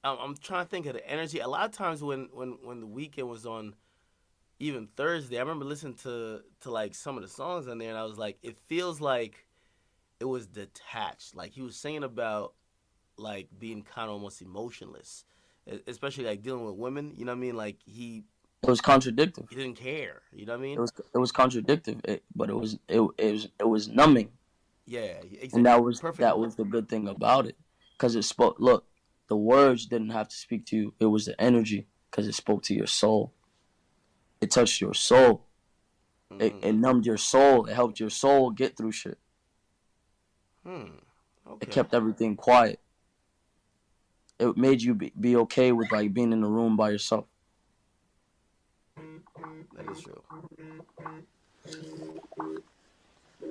I'm trying to think of the energy. A lot of times when The Weeknd was on, even Thursday, I remember listening to like some of the songs on there, and I was like, it feels like it was detached. Like he was singing about like being kind of almost emotionless, especially like dealing with women. You know what I mean? Like it was contradictory. He didn't care. You know what I mean? It was contradictory, but it was numbing. Yeah, exactly. And that was Perfect. the good thing about it, because it spoke. Look, the words didn't have to speak to you. It was the energy, because it spoke to your soul. It touched your soul. Mm-hmm. It numbed your soul. It helped your soul get through shit. Okay. It kept everything quiet. It made you be okay with like being in the room by yourself. That is true.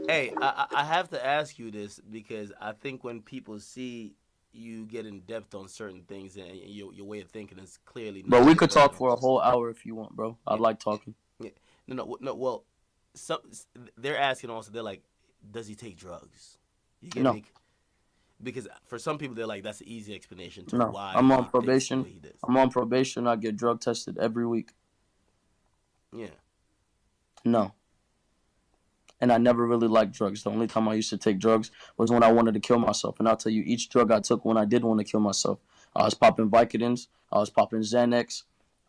Hey, I have to ask you this, because I think when people see you get in depth on certain things, and your way of thinking is clearly not. But we could talk for a whole hour if you want, bro. I like talking. Yeah. No. Well, they're asking also. They're like, does he take drugs? You get me? Because for some people, they're like, that's an easy explanation to why. I'm on probation. I'm on probation. I get drug tested every week. Yeah. No. And I never really liked drugs. The only time I used to take drugs was when I wanted to kill myself. And I'll tell you, each drug I took when I did want to kill myself, I was popping Vicodins. I was popping Xanax.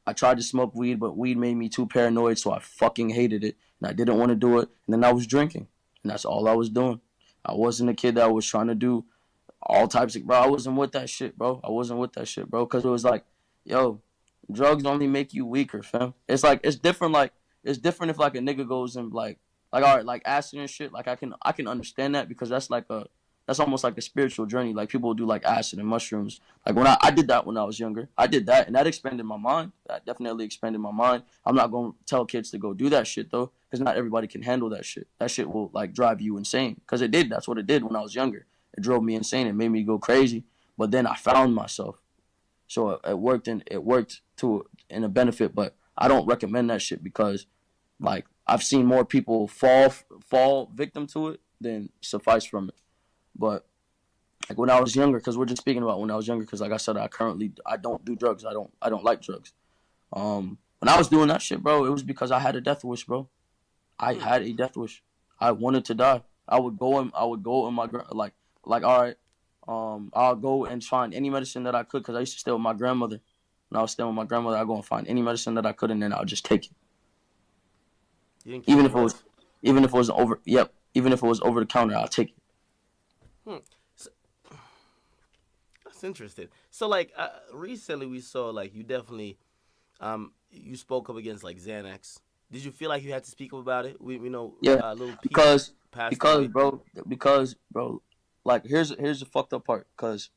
I tried to smoke weed, but weed made me too paranoid, so I fucking hated it. And I didn't want to do it. And then I was drinking. And that's all I was doing. I wasn't a kid that was trying to do all types of... Bro, I wasn't with that shit, bro. Because it was like, yo, drugs only make you weaker, fam. It's like, it's different if like a nigga goes and like all right, like acid and shit, like I can understand that, because that's almost like a spiritual journey. Like people do like acid and mushrooms. Like when I did that when I was younger. I did that, and that expanded my mind. That definitely expanded my mind. I'm not going to tell kids to go do that shit though, because not everybody can handle that shit. That shit will like drive you insane, because it did. That's what it did when I was younger. It drove me insane. It made me go crazy. But then I found myself. So it worked in a benefit, but I don't recommend that shit, because like I've seen more people fall victim to it than suffice from it. But like when I was younger, because we're just speaking about when I was younger, because like I said, I don't do drugs. I don't like drugs. When I was doing that shit, bro, it was because I had a death wish, bro. I had a death wish. I wanted to die. I would go in my like all right, I'll go and find any medicine that I could, because I used to stay with my grandmother. When I was staying with my grandmother, I'd go and find any medicine that I could, and then I'll just take it. Even if it was over the counter, I'll take it. So, that's interesting. So like recently we saw like you definitely You spoke up against like Xanax. Did you feel like you had to speak up about it? We know Yeah, little Pete because passed because away. bro, because bro, like here's the fucked up part. Because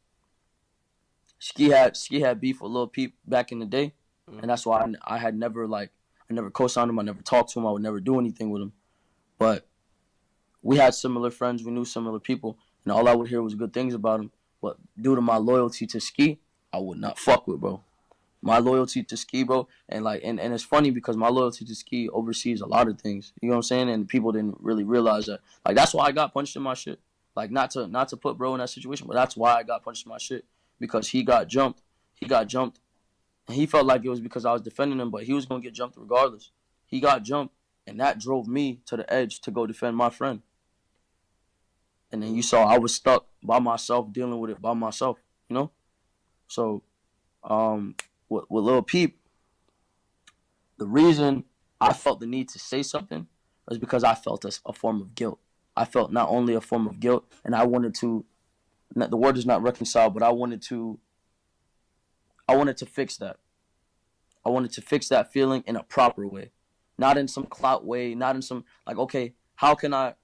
Ski had beef with Lil Peep back in the day, Mm. and that's why I had never I never co-signed him. I never talked to him. I would never do anything with him. But we had similar friends. We knew similar people, and all I would hear was good things about him. But due to my loyalty to Ski, I would not fuck with, bro. My loyalty to Ski, bro, and it's funny because my loyalty to Ski oversees a lot of things. You know what I'm saying? And people didn't really realize that. Like that's why I got punched in my shit. Like not to put bro in that situation, but that's why I got punched in my shit because he got jumped. He got jumped, and he felt like it was because I was defending him, but he was gonna get jumped regardless. He got jumped, and that drove me to the edge to go defend my friend. And then you saw I was stuck by myself, dealing with it by myself. You know, so um, with Lil Peep, the reason I felt the need to say something was because I felt a form of guilt. I felt not only a form of guilt, and I wanted to. The word is not reconcile, but I wanted to. I wanted to fix that. I wanted to fix that feeling in a proper way, not in some clout way, not in some like okay, how can I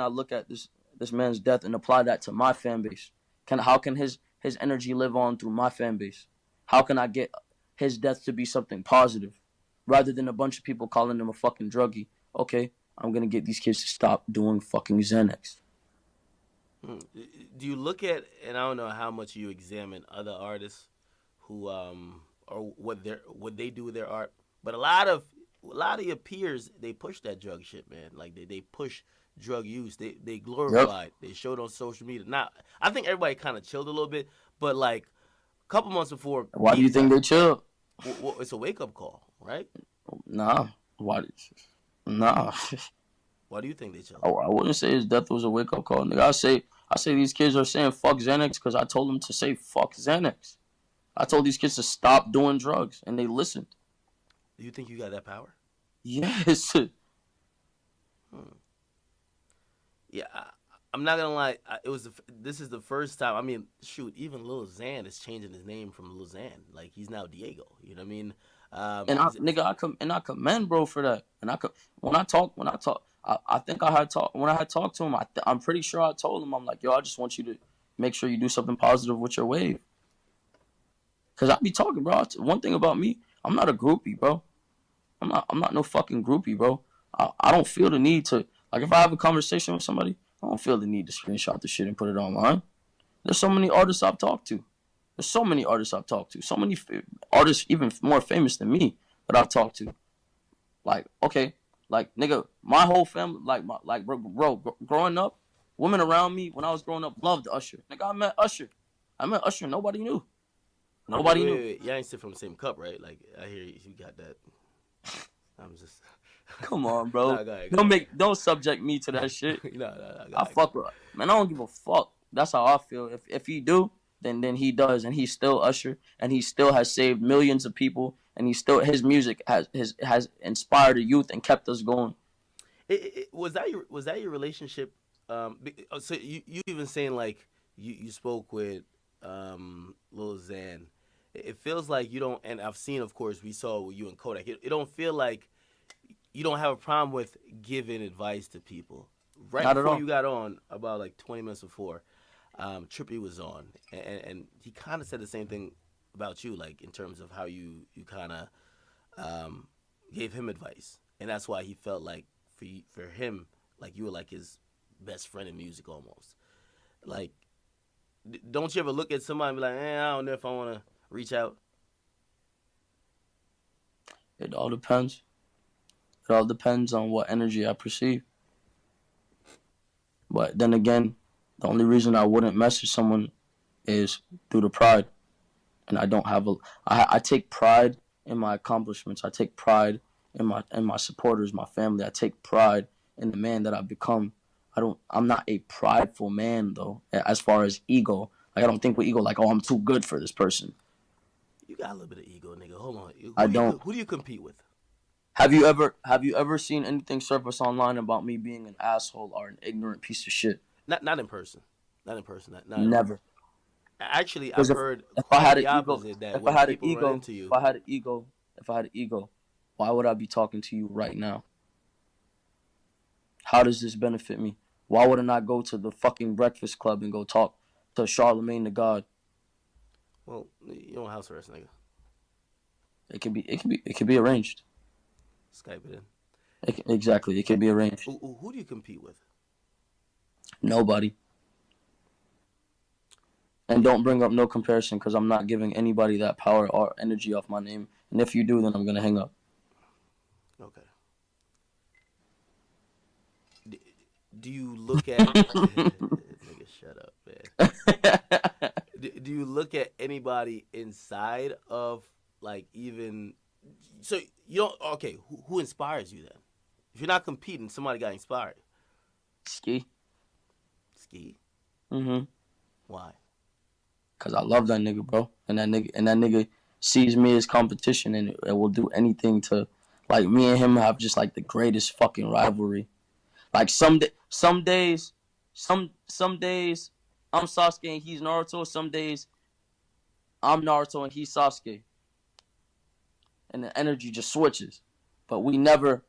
look at this man's death and apply that to my fan base? How can his energy live on through my fan base? How can I get his death to be something positive rather than a bunch of people calling him a fucking druggie? Okay, I'm gonna get these kids to stop doing fucking Xanax. Do you look at, and I don't know how much you examine other artists who or what they do with their art, but a lot of your peers, they push that drug shit, man. Like they push drug use. They Yep. glorify it. They show it on social media. Now I think everybody kind of chilled a little bit, but like a couple months before Why do you Pete think died, they chill? it's a wake up call, right? Nah. Why? Nah. Why do you think they chill? I wouldn't say his death was a wake up call, nigga. I say these kids are saying fuck Xanax because I told them to say fuck Xanax. I told these kids to stop doing drugs, and they listened. Do you think you got that power? Yes. Hmm. Yeah, I'm not gonna lie. This is the first time. I mean, shoot, even Lil Xan is changing his name from Lil Xan. Like he's now Diego. You know what I mean? And I commend bro for that. And when I talk, I think I had talk when I had talked to him. I'm pretty sure I told him I'm like, yo, I just want you to make sure you do something positive with your wave. Cause I be talking, bro. One thing about me, I'm not a groupie, bro. I'm not no fucking groupie, bro. I don't feel the need to like if I have a conversation with somebody, I don't feel the need to screenshot the shit and put it online. There's so many artists I've talked to. There's so many artists I've talked to. So many artists even more famous than me that I've talked to. Like, okay, like nigga, my whole family, bro, growing up, women around me when I was growing up loved Usher. Nigga, I met Usher. Nobody knew. wait, Nobody wait, knew. wait. Y'all ain't sit from the same cup, right? Like I hear you got that. I'm just. Come on, bro. Nah, go ahead, go ahead. Don't subject me to that shit. No, go I ahead, go fuck with man. I don't give a fuck. That's how I feel. If he do, then he does, and he's still Usher, and he still has saved millions of people, and his music has inspired the youth and kept us going. was that your relationship? So you even saying like you spoke with Lil Xan. It feels like you don't, and I've seen, of course, we saw you and Kodak. It don't feel like you don't have a problem with giving advice to people. Right Not at before all. you got on, about like 20 minutes before, Trippy was on, and he kind of said the same thing about you, like in terms of how you kind of gave him advice, and that's why he felt like for him, like you were like his best friend in music almost. Like, don't you ever look at somebody and be like, I don't know if I want to reach out? It all depends. It all depends on what energy I perceive. But then again, the only reason I wouldn't message someone is due to pride. And I don't have a. I take pride in my accomplishments. I take pride in my supporters, my family. I take pride in the man that I've become. I'm not a prideful man though. As far as ego, like I don't think with ego like, oh, I'm too good for this person. You got a little bit of ego, nigga. Hold on. I don't. Who do you compete with? Have you ever seen anything surface online about me being an asshole or an ignorant piece of shit? Not in person. Not in person. Not in real. Never. Actually, I've Because heard if I quite had an the ego, opposite. That if I when had an people run ego, into if you, I had an ego, if I had an ego, why would I be talking to you right now? How does this benefit me? Why wouldn't I go to the fucking Breakfast Club and go talk to Charlemagne the God? Well, you don't house arrest, nigga. It can be arranged. Skype it in. Exactly, it can be arranged. Who do you compete with? Nobody. And don't bring up no comparison because I'm not giving anybody that power or energy off my name. And if you do, then I'm gonna hang up. Okay. Do you look at nigga? Shut up, man. Do you look at anybody inside of like even? So you don't. Okay, who inspires you then? If you're not competing, somebody got inspired. Ski. Ski. Mm-hmm. Why? Cause I love that nigga, bro. And that nigga sees me as competition and will do anything to, like, me and him have just like the greatest fucking rivalry. Like some days I'm Sasuke and he's Naruto. Some days I'm Naruto and he's Sasuke. And the energy just switches. But we never,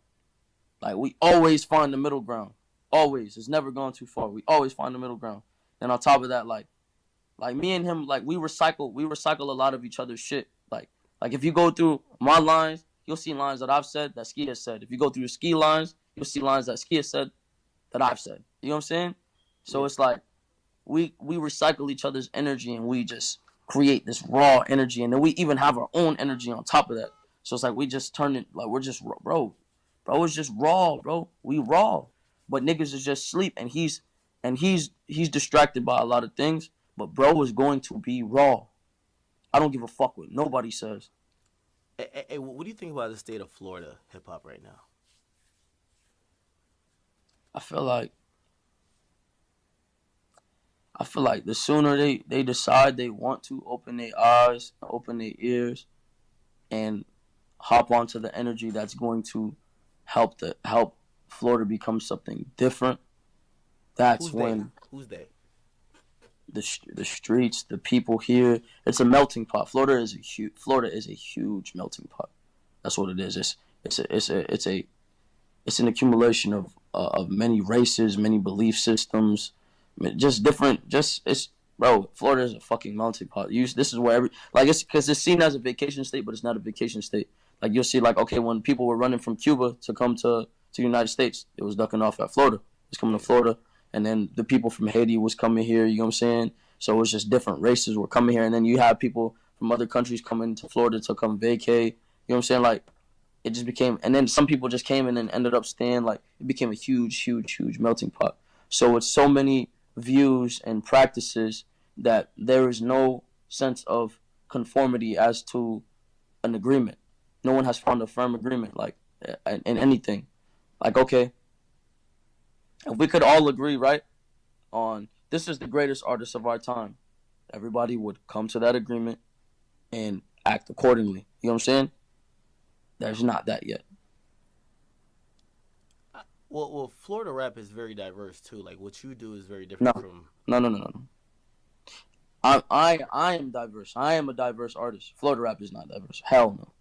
like, we always find the middle ground. Always. It's never gone too far. We always find the middle ground. And on top of that, like me and him, like, we recycle a lot of each other's shit. Like if you go through my lines, you'll see lines that I've said that Ski has said. If you go through the Ski lines, you'll see lines that Ski has said that I've said. You know what I'm saying? So it's like we recycle each other's energy and we just create this raw energy, and then we even have our own energy on top of that. So it's like we just turn it, like, we're just bro is just raw, bro. We raw, but niggas is just sleep, and he's distracted by a lot of things. But bro is going to be raw. I don't give a fuck what nobody says. Hey, what do you think about the state of Florida hip hop right now? I feel like the sooner they decide they want to open their eyes, open their ears, and hop onto the energy that's going to help Florida become something different. That's when who's they? The streets, the people here. It's a melting pot. Florida is a huge melting pot. That's what it is. It's an accumulation of many races, many belief systems, just different. Florida is a fucking melting pot. This is where it's because it's seen as a vacation state, but it's not a vacation state. Like, you'll see, like, okay, when people were running from Cuba to come to the United States, it was ducking off at Florida. It's coming to Florida. And then the people from Haiti was coming here, you know what I'm saying? So it's just different races were coming here. And then you have people from other countries coming to Florida to come vacay. You know what I'm saying? Like, it just became, and then some people just came and then ended up staying. Like, it became a huge, huge, huge melting pot. So it's so many views and practices that there is no sense of conformity as to an agreement. No one has found a firm agreement, like, in anything. Like, okay, if we could all agree, right, on this is the greatest artist of our time, everybody would come to that agreement and act accordingly. You know what I'm saying? There's not that yet. Well, Florida rap is very diverse too. Like, what you do is very different from. No. I am diverse. I am a diverse artist. Florida rap is not diverse. Hell no.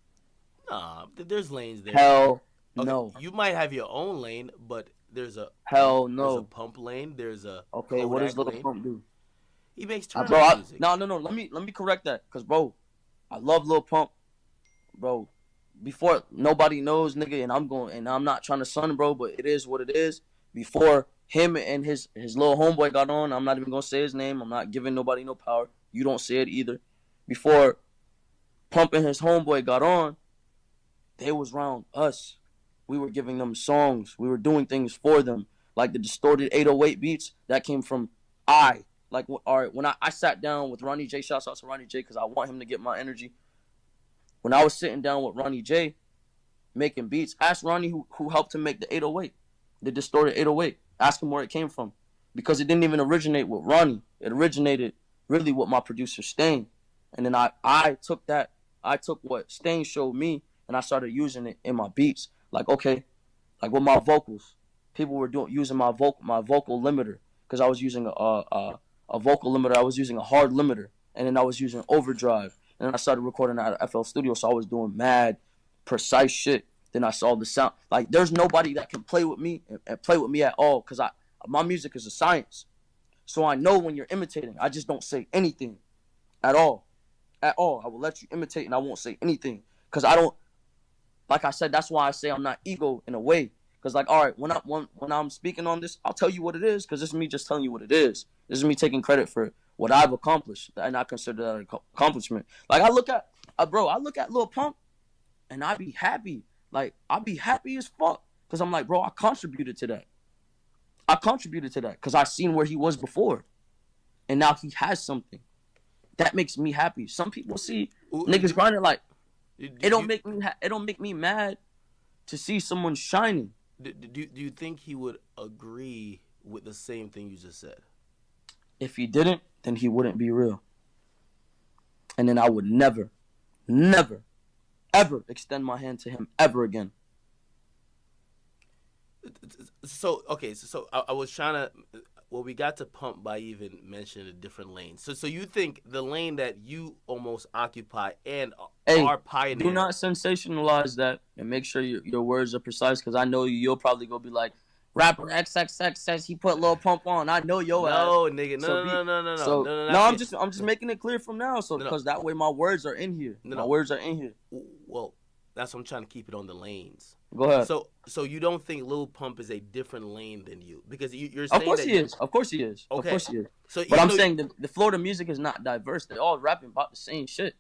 Nah, there's lanes there. Hell okay, no. You might have your own lane, but there's a no. There's a pump lane. There's a okay. Kodak what does Lil lane. Pump do? He makes turn music. No. Let me correct that, cause bro, I love Lil Pump, bro. Before nobody knows, nigga, and I'm not trying to sun, bro, but it is what it is. Before him and his little homeboy got on, I'm not even gonna say his name. I'm not giving nobody no power. You don't say it either. Before Pump and his homeboy got on, they was around us. We were giving them songs. We were doing things for them. Like the distorted 808 beats, that came from Like, all right, when I sat down with Ronnie J, shouts out to Ronnie J, because I want him to get my energy. When I was sitting down with Ronnie J making beats, ask Ronnie who helped him make the 808, the distorted 808. Ask him where it came from. Because it didn't even originate with Ronnie. It originated really with my producer, Stain. And then I took what Stain showed me, and I started using it in my beats. Like, okay, like with my vocals, people were using my vocal limiter, because I was using a vocal limiter. I was using a hard limiter, and then I was using overdrive, and then I started recording at FL Studio. So I was doing mad precise shit. Then I saw the sound. Like, there's nobody that can play with me and play with me at all, because my music is a science. So I know when you're imitating. I just don't say anything at all. At all. I will let you imitate and I won't say anything. Because I don't, like I said, that's why I say I'm not ego in a way. Because, like, all right, when I'm speaking on this, I'll tell you what it is, because this is me just telling you what it is. This is me taking credit for what I've accomplished, and I consider that an accomplishment. Like, I look at Lil Pump, and I be happy. Like, I be happy as fuck, because I'm like, bro, I contributed to that. Because I seen where he was before, and now he has something. That makes me happy. Some people see niggas grinding, like, it don't make me mad to see someone shining. Do you think he would agree with the same thing you just said? If he didn't, then he wouldn't be real. And then I would never, ever extend my hand to him ever again. So, okay, so I was trying to... Well, we got to Pump by even mentioning a different lane. So you think the lane that you almost occupy and are pioneering... Do not sensationalize that, and make sure your words are precise, because I know you'll probably go be like, rapper XXX says he put Lil Pump on. I know your ass. No, nigga, no. I'm just making it clear from now, so because that way my words are in here. My words are in here. Well, that's what I'm trying to keep it on the lanes. Go ahead. So you don't think Lil Pump is a different lane than you? Because you're saying Of course he is. Okay. Of course he is. So, but I'm saying the Florida music is not diverse. They're all rapping about the same shit.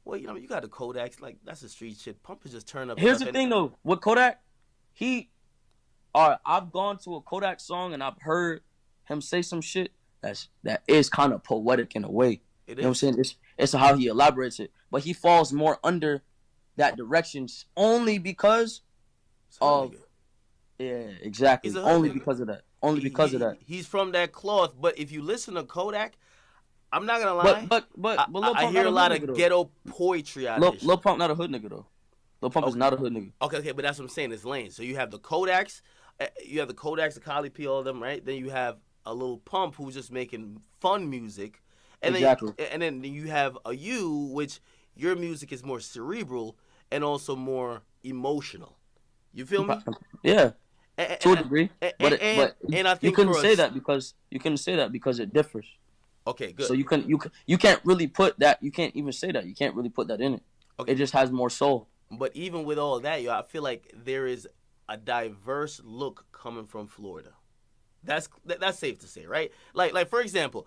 Well, you got the Kodaks. Like, that's the street shit. Pump is just turn up. Here's the thing, though. With Kodak, I've gone to a Kodak song and I've heard him say some shit that is kind of poetic in a way. You know what I'm saying? It's how he elaborates it. But he falls more under that direction only because of... Yeah, exactly. Only because of that. Because of that. He's from that cloth, but if you listen to Kodak, I'm not gonna lie. But I hear a lot of ghetto poetry out of Lil Pump not a hood nigga, though. Lil Pump is not a hood nigga. Okay, but that's what I'm saying. It's lane. So you have the Kodaks, the Kali P, all of them, right? Then you have a Lil Pump who's just making fun music. And exactly. Then you have a you, which your music is more cerebral and also more emotional. You feel me? Yeah. To a degree. But I think you couldn't say that because it differs. Okay, good. So you can't really put that. You can't even say that. You can't really put that in it. Okay. It just has more soul. But even with all that, I feel like there is a diverse look coming from Florida. That's safe to say, right? Like for example,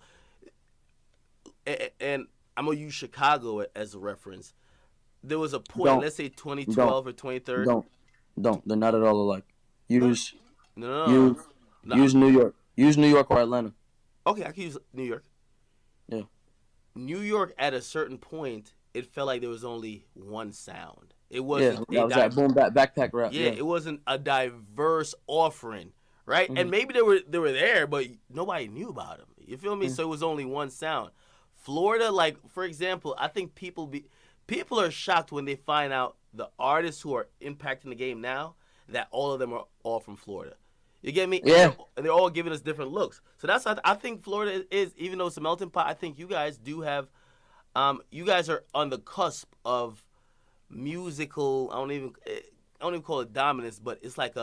and I'm gonna use Chicago as a reference. There was a point, let's say 2012 or 2013. Don't. They're not at all alike. Use New York. Use New York or Atlanta. Okay, I can use New York. Yeah. New York, at a certain point, it felt like there was only one sound. It wasn't. Yeah, that was that boom backpack rap. Yeah, it wasn't a diverse offering, right? Mm-hmm. And maybe they were there, but nobody knew about them. You feel me? Mm-hmm. So it was only one sound. Florida, like for example, I think people are shocked when they find out the artists who are impacting the game now, that all of them are all from Florida. You get me? Yeah. And they're all giving us different looks. So that's what I think Florida is, even though it's a melting pot, I think you guys do have, you guys are on the cusp of musical, I don't even call it dominance, but it's like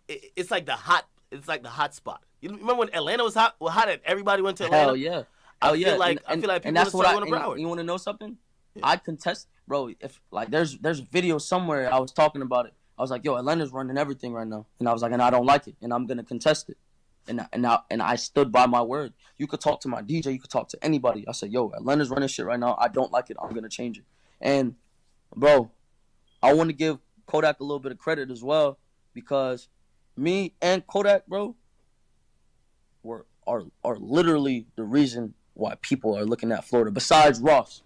it's like the hot spot. You remember when Atlanta was hot and everybody went to Atlanta? Hell yeah. I feel like people are starting to Broward. You want to know something? Yeah. I contest, bro. If like there's a video somewhere I was talking about it. I was like, yo, Atlanta's running everything right now, and I was like, and I don't like it, and I'm gonna contest it, and I stood by my word. You could talk to my DJ, you could talk to anybody. I said, yo, Atlanta's running shit right now. I don't like it. I'm gonna change it. And bro, I want to give Kodak a little bit of credit as well, because me and Kodak, bro, are literally the reason why people are looking at Florida. Besides Ross,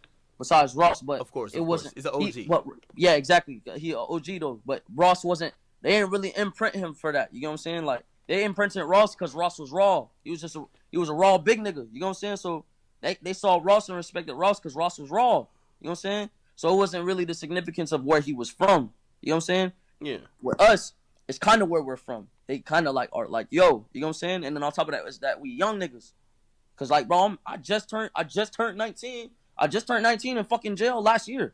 but of course, wasn't. He's an OG. Yeah, exactly. He an OG though, but Ross wasn't. They didn't really imprint him for that. You know what I'm saying? Like they imprinted Ross because Ross was raw. He was a raw big nigga. You know what I'm saying? So they saw Ross and respected Ross because Ross was raw. You know what I'm saying? So it wasn't really the significance of where he was from. You know what I'm saying? Yeah. With us, it's kind of where we're from. They kind of like are like, yo, you know what I'm saying? And then on top of that is that we young niggas. Cause like, bro, I just turned 19. I just turned 19 in fucking jail last year.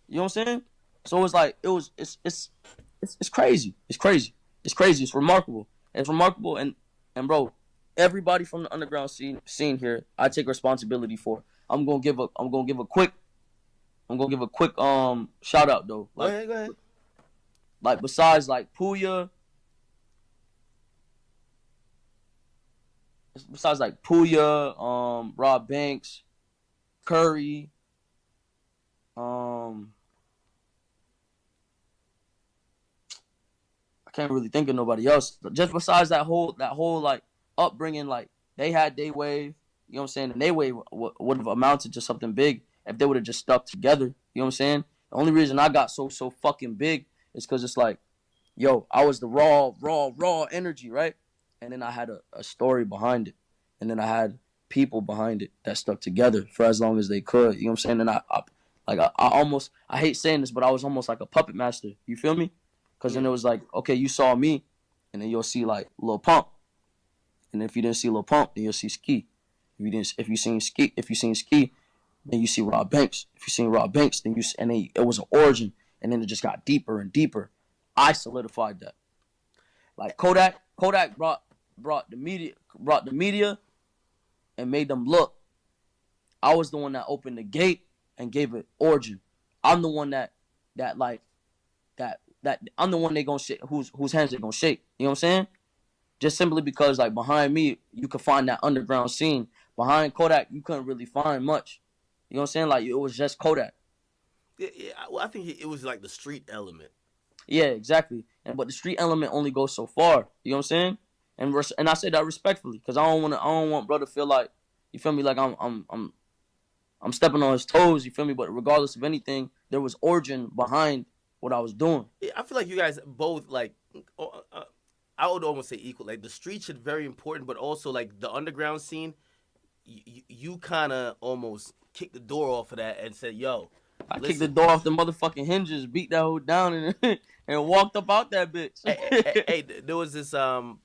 You know what I'm saying? So it's like it's crazy. It's crazy. It's crazy. It's remarkable. It's remarkable. And bro, everybody from the underground scene here, I take responsibility for. I'm gonna give a quick shout out though. Like, go ahead. Like besides like Puya, Rob Banks, Curry, I can't really think of nobody else. Just besides that whole like upbringing, like they had their wave, you know what I'm saying? And their wave would have amounted to something big if they would have just stuck together. You know what I'm saying? The only reason I got so fucking big is because it's like, yo, I was the raw energy, right? And then I had a story behind it. And then I had people behind it that stuck together for as long as they could. You know what I'm saying? And I hate saying this, but I was almost like a puppet master. You feel me? Because then it was like, okay, you saw me, and then you'll see like Lil Pump. And if you didn't see Lil Pump, then you'll see Ski. If you seen Ski, then you see Rob Banks. If you seen Rob Banks, then it was an origin, and then it just got deeper and deeper. I solidified that. Like Kodak brought the media and made them look. I was the one that opened the gate and gave it origin. I'm the one that I'm the one they gonna shake, whose hands they gonna shake. You know what I'm saying? Just simply because like behind me, you could find that underground scene. Behind Kodak, you couldn't really find much. You know what I'm saying? Like it was just Kodak. Yeah. Well, I think it was like the street element. Yeah, exactly. But the street element only goes so far. You know what I'm saying? And I say that respectfully because I don't want brother to feel like, you feel me, like I'm stepping on his toes. You feel me? But regardless of anything, there was origin behind what I was doing. Yeah, I feel like you guys both like. I would almost say equal. Like the street shit very important, but also like the underground scene. You kind of almost kicked the door off of that and said, "Yo." I kicked the door off the motherfucking hinges, beat that hoe down, and walked up out that bitch. hey, there was this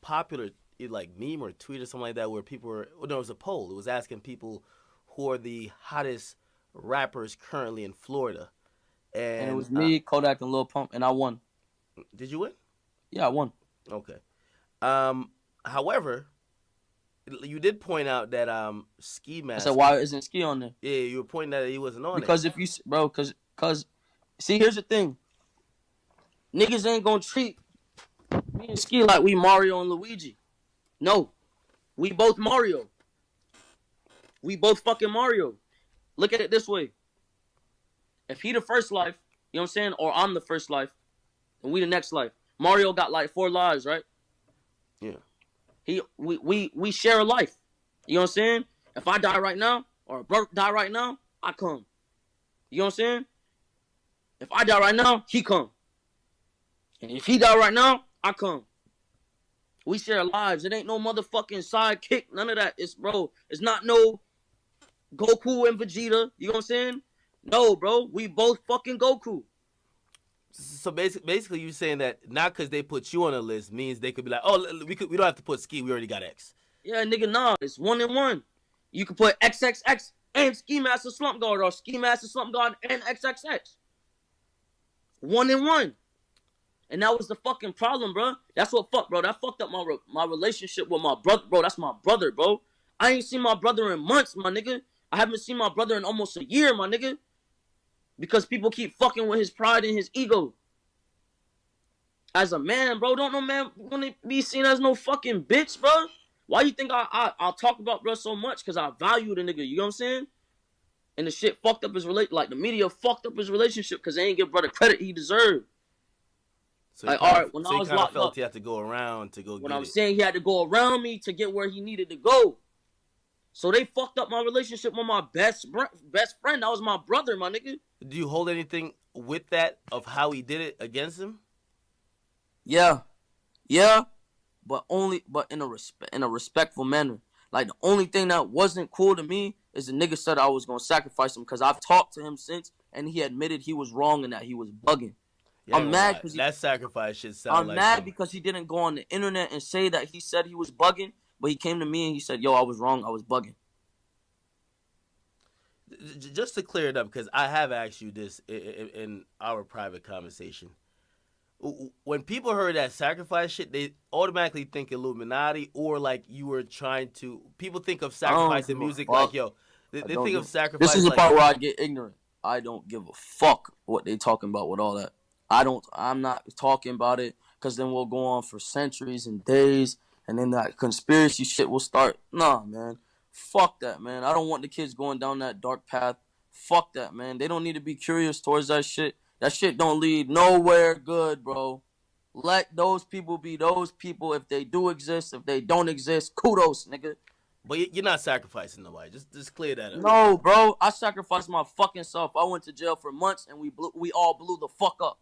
popular like meme or tweet or something like that where people were. Well, no, it was a poll. It was asking people who are the hottest rappers currently in Florida, and it was me, Kodak, and Lil Pump, and I won. Did you win? Yeah, I won. Okay. However, you did point out that Ski Mask. I said, why isn't Ski on there? Yeah, you were pointing out that he wasn't on because it. If you, bro, because see, here's the thing. Niggas ain't gonna treat me and Ski like we Mario and Luigi. No, we both Mario. We both fucking Mario. Look at it this way. If he the first life, you know what I'm saying, or I'm the first life, and we the next life. Mario got like 4 lives, right? Yeah. We share a life. You know what I'm saying? If I die right now, or a brother die right now, I come. You know what I'm saying? If I die right now, he come. And if he die right now, I come. We share lives. It ain't no motherfucking sidekick. None of that. It's not no Goku and Vegeta. You know what I'm saying? No, bro. We both fucking Goku. So basically, you're saying that not because they put you on a list means they could be like, oh, we don't have to put Ski. We already got X. Yeah, nigga, nah. It's 1 and 1. You can put XXX and Ski Master Slump God, or Ski Master Slump God and XXX. 1 and 1. And that was the fucking problem, bro. That's what fucked, bro. That fucked up my relationship with my brother, bro. That's my brother, bro. I ain't seen my brother in months, my nigga. I haven't seen my brother in almost a year, my nigga. Because people keep fucking with his pride and his ego. As a man, bro, don't no man want to be seen as no fucking bitch, bro. Why you think I'll talk about bro so much? Because I value the nigga, you know what I'm saying? And the shit fucked up his like the media fucked up his relationship because they ain't give brother credit he deserved. So like, all right, when I was locked felt up, he had to go around to go. When I was saying he had to go around me to get where he needed to go. So they fucked up my relationship with my best friend. That was my brother, my nigga. Do you hold anything with that of how he did it against him? Yeah, but in a respectful manner. Like the only thing that wasn't cool to me is the nigga said I was gonna sacrifice him because I've talked to him since, and he admitted he was wrong and that he was bugging. Yeah, I'm mad because that sacrifice shit sound I'm like mad because he didn't go on the internet and say that he said he was bugging, but he came to me and he said, "Yo, I was wrong. I was bugging." Just to clear it up, because I have asked you this in our private conversation. When people heard that sacrifice shit, they automatically think Illuminati, or like you were trying to. People think of sacrifice in music like, yo, they think of sacrifice. This is the like, part where I get ignorant. I don't give a fuck what they talking about with all that. I'm not talking about it, because then we'll go on for centuries and days, and then that conspiracy shit will start. Nah, man. Fuck that, man. I don't want the kids going down that dark path. Fuck that, man. They don't need to be curious towards that shit. That shit don't lead nowhere good, bro. Let those people be those people. If they do exist, if they don't exist, kudos, nigga. But you're not sacrificing nobody. Just clear that up. No, bro. I sacrificed my fucking self. I went to jail for months, and we all blew the fuck up.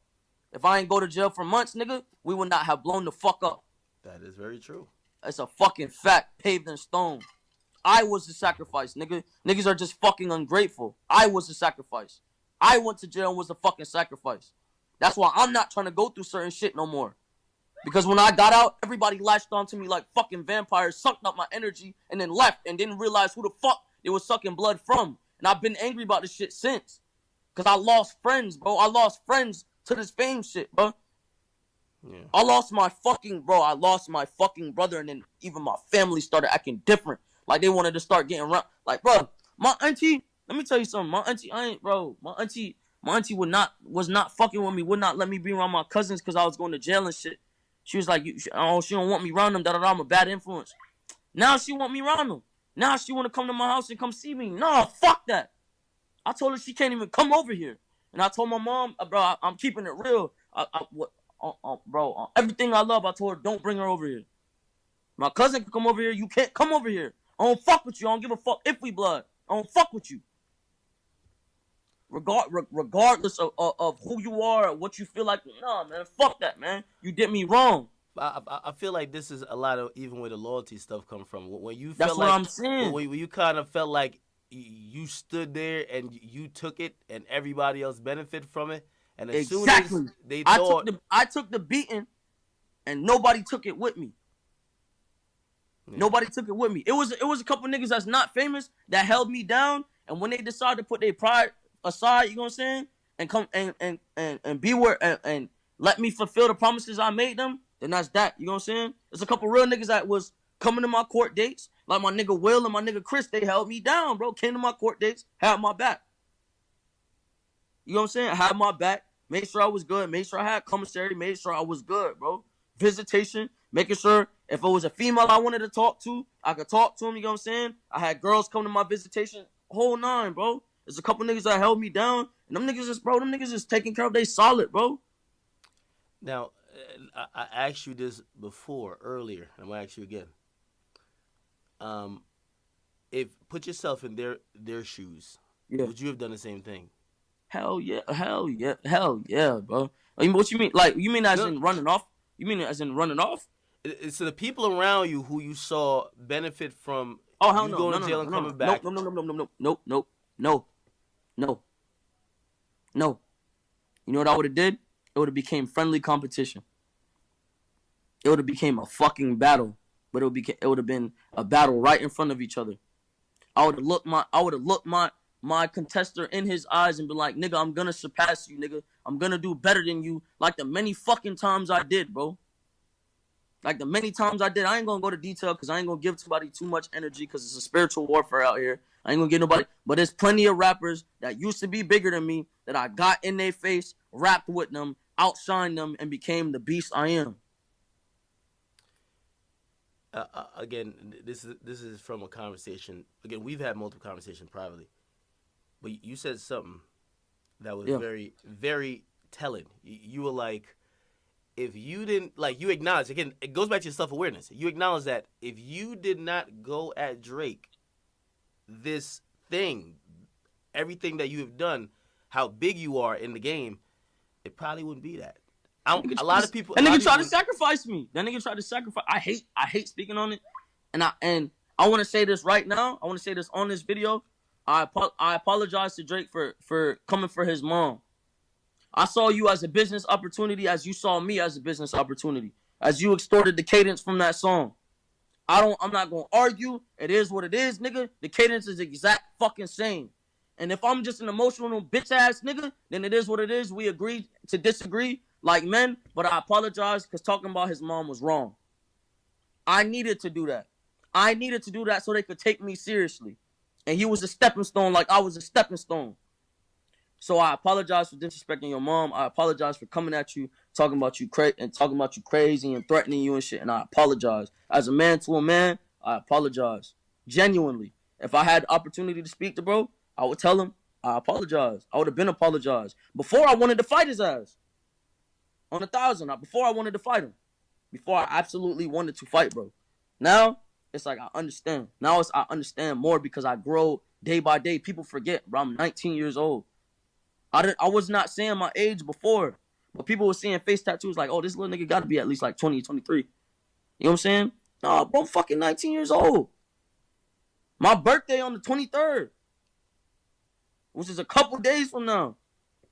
If I ain't go to jail for months, nigga, we would not have blown the fuck up. That is very true. It's a fucking fact, paved in stone. I was the sacrifice, nigga. Niggas are just fucking ungrateful. I was the sacrifice. I went to jail and was the fucking sacrifice. That's why I'm not trying to go through certain shit no more. Because when I got out, everybody latched onto me like fucking vampires, sucked up my energy, and then left and didn't realize who the fuck they was sucking blood from. And I've been angry about this shit since. Because I lost friends, bro. I lost friends to this fame shit, bro. Yeah. I lost my fucking brother, and then even my family started acting different. Like they wanted to start getting around. Like, bro, my auntie, let me tell you something. My auntie was not fucking with me, would not let me be around my cousins because I was going to jail and shit. She was like, she don't want me around them, I'm a bad influence. Now she want me around them. Now she want to come to my house and come see me. No, fuck that. I told her she can't even come over here. And I told my mom, bro, I'm keeping it real. Bro, everything I love, I told her, don't bring her over here. My cousin can come over here. You can't come over here. I don't fuck with you. I don't give a fuck if we blood. I don't fuck with you. Regardless of who you are or what you feel like. Nah, man. Fuck that, man. You did me wrong. I feel like this is a lot of even where the loyalty stuff come from. When you That's felt what like, I'm saying. When you kind of felt like you stood there and you took it and everybody else benefited from it. And as soon as they thought... I took the beating and nobody took it with me. Yeah. Nobody took it with me. It was a couple niggas that's not famous that held me down, and when they decided to put their pride aside, you know what I'm saying, and come and be where and let me fulfill the promises I made them, then that's that. You know what I'm saying? There's a couple real niggas that was coming to my court dates, like my nigga Will and my nigga Chris. They held me down, bro. Came to my court dates, had my back. You know what I'm saying? Had my back, made sure I was good, made sure I had commissary, made sure I was good, bro. Visitation, making sure if it was a female I wanted to talk to, I could talk to them, you know what I'm saying? I had girls come to my visitation, whole nine, bro. There's a couple niggas that held me down, and them niggas just taking care of they solid, bro. Now, I asked you this before, earlier, and I'm going to ask you again. If put yourself in their shoes, would you have done the same thing? Hell yeah, bro. I mean, what you mean? Like, you mean as in running off? You mean as in running off? It's the people around you who you saw benefit from going to jail and coming back. No. You know what I would have did? It would have became friendly competition. It would have became a fucking battle, but it would have been a battle right in front of each other. I would have looked my contester in his eyes and be like, nigga, I'm gonna surpass you, nigga. I'm gonna do better than you, like the many fucking times I did, bro. Like the many times I did. I ain't gonna go to detail because I ain't gonna give somebody too much energy because it's a spiritual warfare out here. I ain't gonna get nobody. But there's plenty of rappers that used to be bigger than me that I got in their face, rapped with them, outshined them, and became the beast I am. Again, this is from a conversation. Again, we've had multiple conversations privately. But you said something that was very, very telling. You were like, if you didn't, like, you acknowledge, again, it goes back to your self-awareness. You acknowledge that if you did not go at Drake, this thing, everything that you have done, how big you are in the game, it probably wouldn't be that. A lot of people... That nigga tried to sacrifice me. I hate speaking on it. And I want to say this right now. I want to say this on this video. I apologize to Drake for coming for his mom. I saw you as a business opportunity as you saw me as a business opportunity. As you extorted the cadence from that song. I'm not going to argue. It is what it is, nigga. The cadence is the exact fucking same. And if I'm just an emotional bitch ass nigga, then it is what it is. We agreed to disagree like men, but I apologize because talking about his mom was wrong. I needed to do that. I needed to do that so they could take me seriously. And he was a stepping stone like I was a stepping stone. So I apologize for disrespecting your mom. I apologize for coming at you, talking about you crazy and threatening you and shit. And I apologize. As a man to a man, I apologize. Genuinely. If I had the opportunity to speak to bro, I would tell him, I apologize. I would have been apologized. Before I wanted to fight his ass. On 1,000. Before I wanted to fight him. Before I absolutely wanted to fight, bro. Now, it's like I understand. Now I understand more because I grow day by day. People forget, bro, I'm 19 years old. I was not saying my age before. But people were seeing face tattoos like, oh, this little nigga got to be at least like 20, 23. You know what I'm saying? Nah, bro, I'm fucking 19 years old. My birthday on the 23rd. Which is a couple days from now.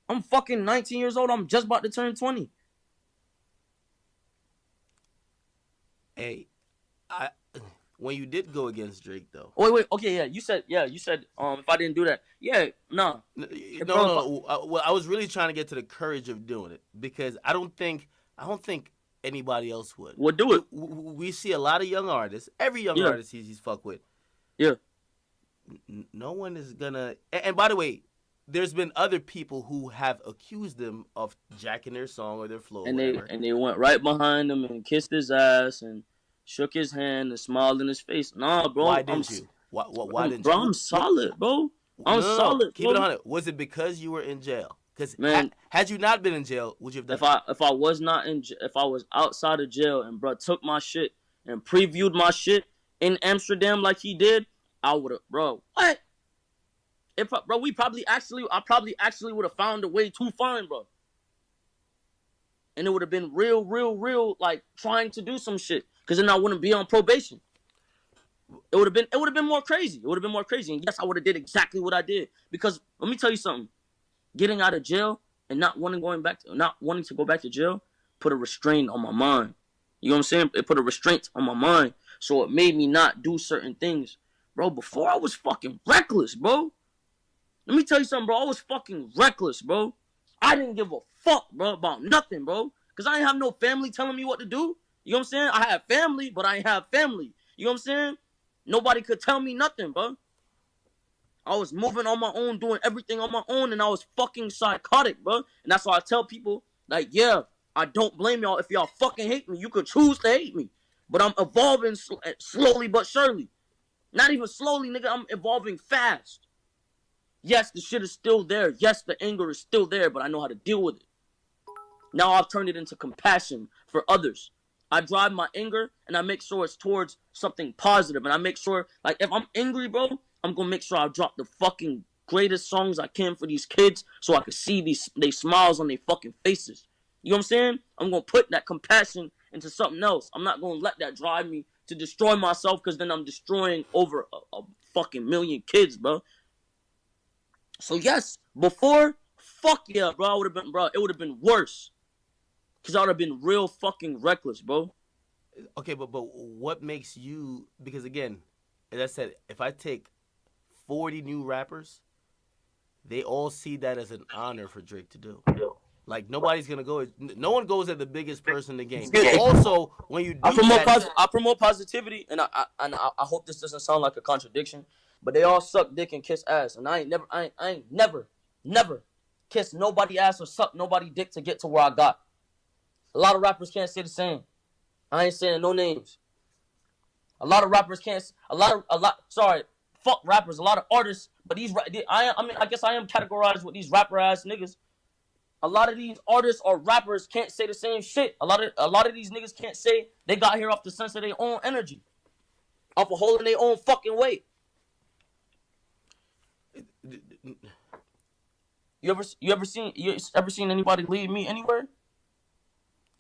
I'm fucking 19 years old. I'm just about to turn 20. Hey, when you did go against Drake though. Oh, wait, okay, yeah. You said if I didn't do that. Yeah, nah. No. Well, I was really trying to get to the courage of doing it because I don't think anybody else would. Would do it. We see a lot of young artists. Every young artist he's fucked with. Yeah. No one is gonna. And by the way, there's been other people who have accused them of jacking their song or their flow. And they went right behind him and kissed his ass and shook his hand and smiled in his face. Nah, bro. Why didn't you? Why didn't you? Bro, I'm solid, bro. I'm solid. Keep it on it. Was it because you were in jail? Because had you not been in jail, would you have done? If I was not in, if I was outside of jail and bro took my shit and previewed my shit in Amsterdam like he did, I would have, bro. What? I probably actually would have found a way to find, bro. And it would have been real, like trying to do some shit. Cause then I wouldn't be on probation. It would have been more crazy. It would have been more crazy. And yes, I would have did exactly what I did. Because let me tell you something. Getting out of jail and not wanting to go back to jail put a restraint on my mind. You know what I'm saying? It put a restraint on my mind. So it made me not do certain things. Bro, before I was fucking reckless, bro. Let me tell you something, bro. I was fucking reckless, bro. I didn't give a fuck, bro, about nothing, bro. Because I ain't have no family telling me what to do. You know what I'm saying? I had family, but I ain't have family. You know what I'm saying? Nobody could tell me nothing, bro. I was moving on my own, doing everything on my own, and I was fucking psychotic, bro. And that's why I tell people, like, yeah, I don't blame y'all. If y'all fucking hate me, you could choose to hate me. But I'm evolving slowly but surely. Not even slowly, nigga. I'm evolving fast. Yes, the shit is still there. Yes, the anger is still there, but I know how to deal with it. Now I've turned it into compassion for others. I drive my anger, and I make sure it's towards something positive. And I make sure, like, if I'm angry, bro, I'm going to make sure I drop the fucking greatest songs I can for these kids so I can see they smiles on their fucking faces. You know what I'm saying? I'm going to put that compassion into something else. I'm not going to let that drive me to destroy myself because then I'm destroying over a fucking million kids, bro. So, yes, before, fuck yeah, bro, it would have been worse. Because I would have been real fucking reckless, bro. Okay, but what makes you... Because, again, as I said, if I take 40 new rappers, they all see that as an honor for Drake to do. Like, nobody's going to go... No one goes at the biggest person in the game. Also, when you do I promote positivity, and I hope this doesn't sound like a contradiction, but they all suck dick and kiss ass. And I ain't never kissed nobody ass or sucked nobody dick to get to where I got. A lot of rappers can't say the same. I ain't saying no names. A lot of rappers can't. Sorry, fuck rappers. A lot of artists, but I guess I am categorized with these rapper ass niggas. A lot of these artists or rappers can't say the same shit. A lot of these niggas can't say they got here off the sense of their own energy, off of holding their own fucking weight. You ever seen anybody lead me anywhere?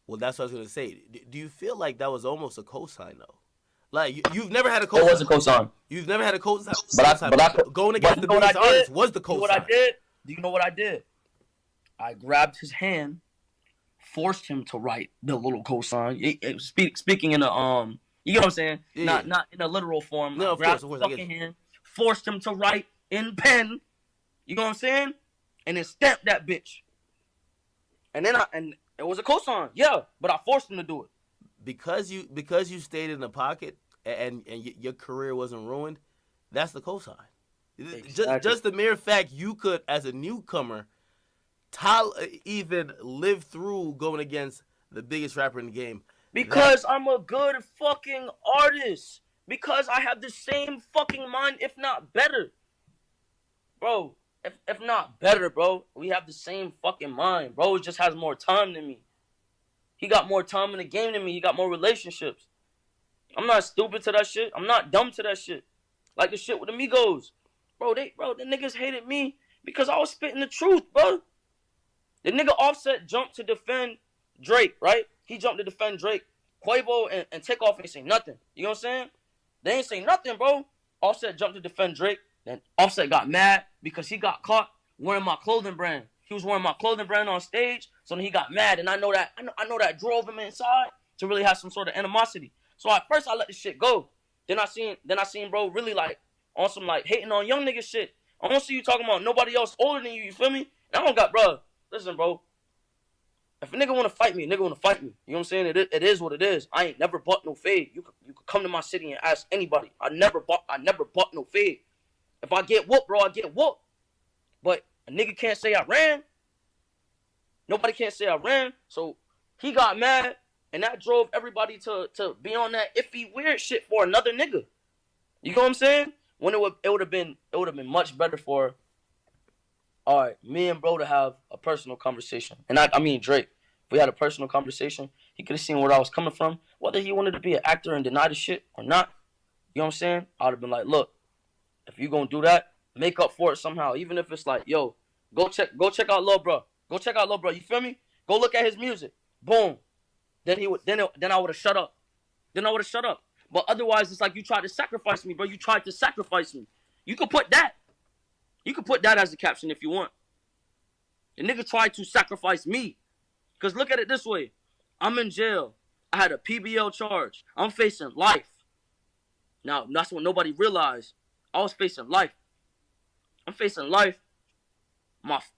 Well, that's what I was going to say. Do you feel like that was almost a cosign, though? Like, you've never had a cosign. It was a cosign. You've never had a cosign. But going against the biggest artist was the cosign. Do you know what I did? I grabbed his hand, forced him to write the little cosign. Speaking in a, you know what I'm saying? Yeah. Not in a literal form. No, of course. Hand, forced him to write in pen, You know what I'm saying? And then stamped that bitch. And it was a cosign, yeah, but I forced him to do it. Because you stayed in the pocket and your career wasn't ruined, that's the cosign. Exactly. Just the mere fact you could, as a newcomer, even live through going against the biggest rapper in the game. Because I'm a good fucking artist. Because I have the same fucking mind, if not better. Bro, if not better, bro. We have the same fucking mind. Bro just has more time than me. He got more time in the game than me. He got more relationships. I'm not stupid to that shit. I'm not dumb to that shit. Like the shit with the Migos. Bro, the niggas hated me because I was spitting the truth, bro. The nigga Offset jumped to defend Drake, right? He jumped to defend Drake. Quavo and Takeoff ain't saying nothing. You know what I'm saying? They ain't saying nothing, bro. Offset jumped to defend Drake. Then Offset got mad because he got caught wearing my clothing brand. He was wearing my clothing brand on stage, so then he got mad, and I know that drove him inside to really have some sort of animosity. So at first I let the shit go. Then I seen bro really like on some like hating on young nigga shit. I don't see you talking about nobody else older than you. You feel me? And I don't got, bro. Listen, bro. If a nigga wanna fight me, a nigga wanna fight me. You know what I'm saying? It is what it is. I ain't never bought no fade. You could come to my city and ask anybody. I never bought no fade. If I get whooped, bro, I get whooped. But a nigga can't say I ran. Nobody can't say I ran. So he got mad, and that drove everybody to be on that iffy weird shit for another nigga. You know what I'm saying? When it would have been much better for, all right, me and bro to have a personal conversation. And I mean Drake. If we had a personal conversation, he could have seen where I was coming from. Whether he wanted to be an actor and deny the shit or not, you know what I'm saying? I would have been like, look, if you gonna do that, make up for it somehow. Even if it's like, yo, go check out Lil Bro. Go check out Lil Bro. You feel me? Go look at his music. Boom. Then I would have shut up. But otherwise, it's like you tried to sacrifice me, bro. You tried to sacrifice me. You could put that. You could put that as the caption if you want. The nigga tried to sacrifice me. Because look at it this way. I'm in jail. I had a PBL charge. I'm facing life. Now, that's what nobody realized. I was facing life. I'm facing life.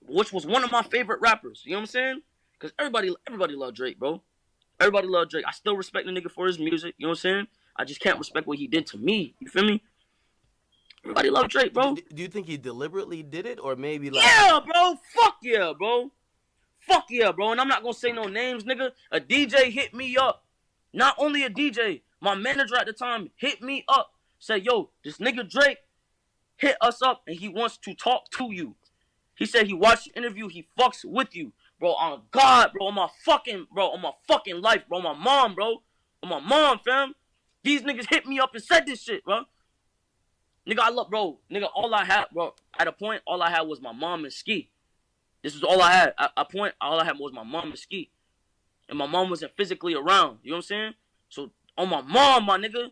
Which was one of my favorite rappers. You know what I'm saying? Because everybody loved Drake, bro. Everybody loved Drake. I still respect the nigga for his music. You know what I'm saying? I just can't respect what he did to me. You feel me? Everybody loved Drake, bro. Do you think he deliberately did it, or maybe like? Yeah, bro. Fuck yeah, bro. Fuck yeah, bro. And I'm not gonna say no names, nigga. A DJ hit me up. Not only a DJ, my manager at the time hit me up. Said, yo, this nigga Drake hit us up and he wants to talk to you. He said he watched the interview. He fucks with you, bro. On God, bro. On my fucking life, bro. On my mom, bro. On my mom, fam. These niggas hit me up and said this shit, bro. Nigga, I love, bro. Nigga, all I had, bro. At a point, all I had was my mom and Ski. This was all I had. At a point, all I had was my mom and Ski. And my mom wasn't physically around. You know what I'm saying? So, on my mom, my nigga,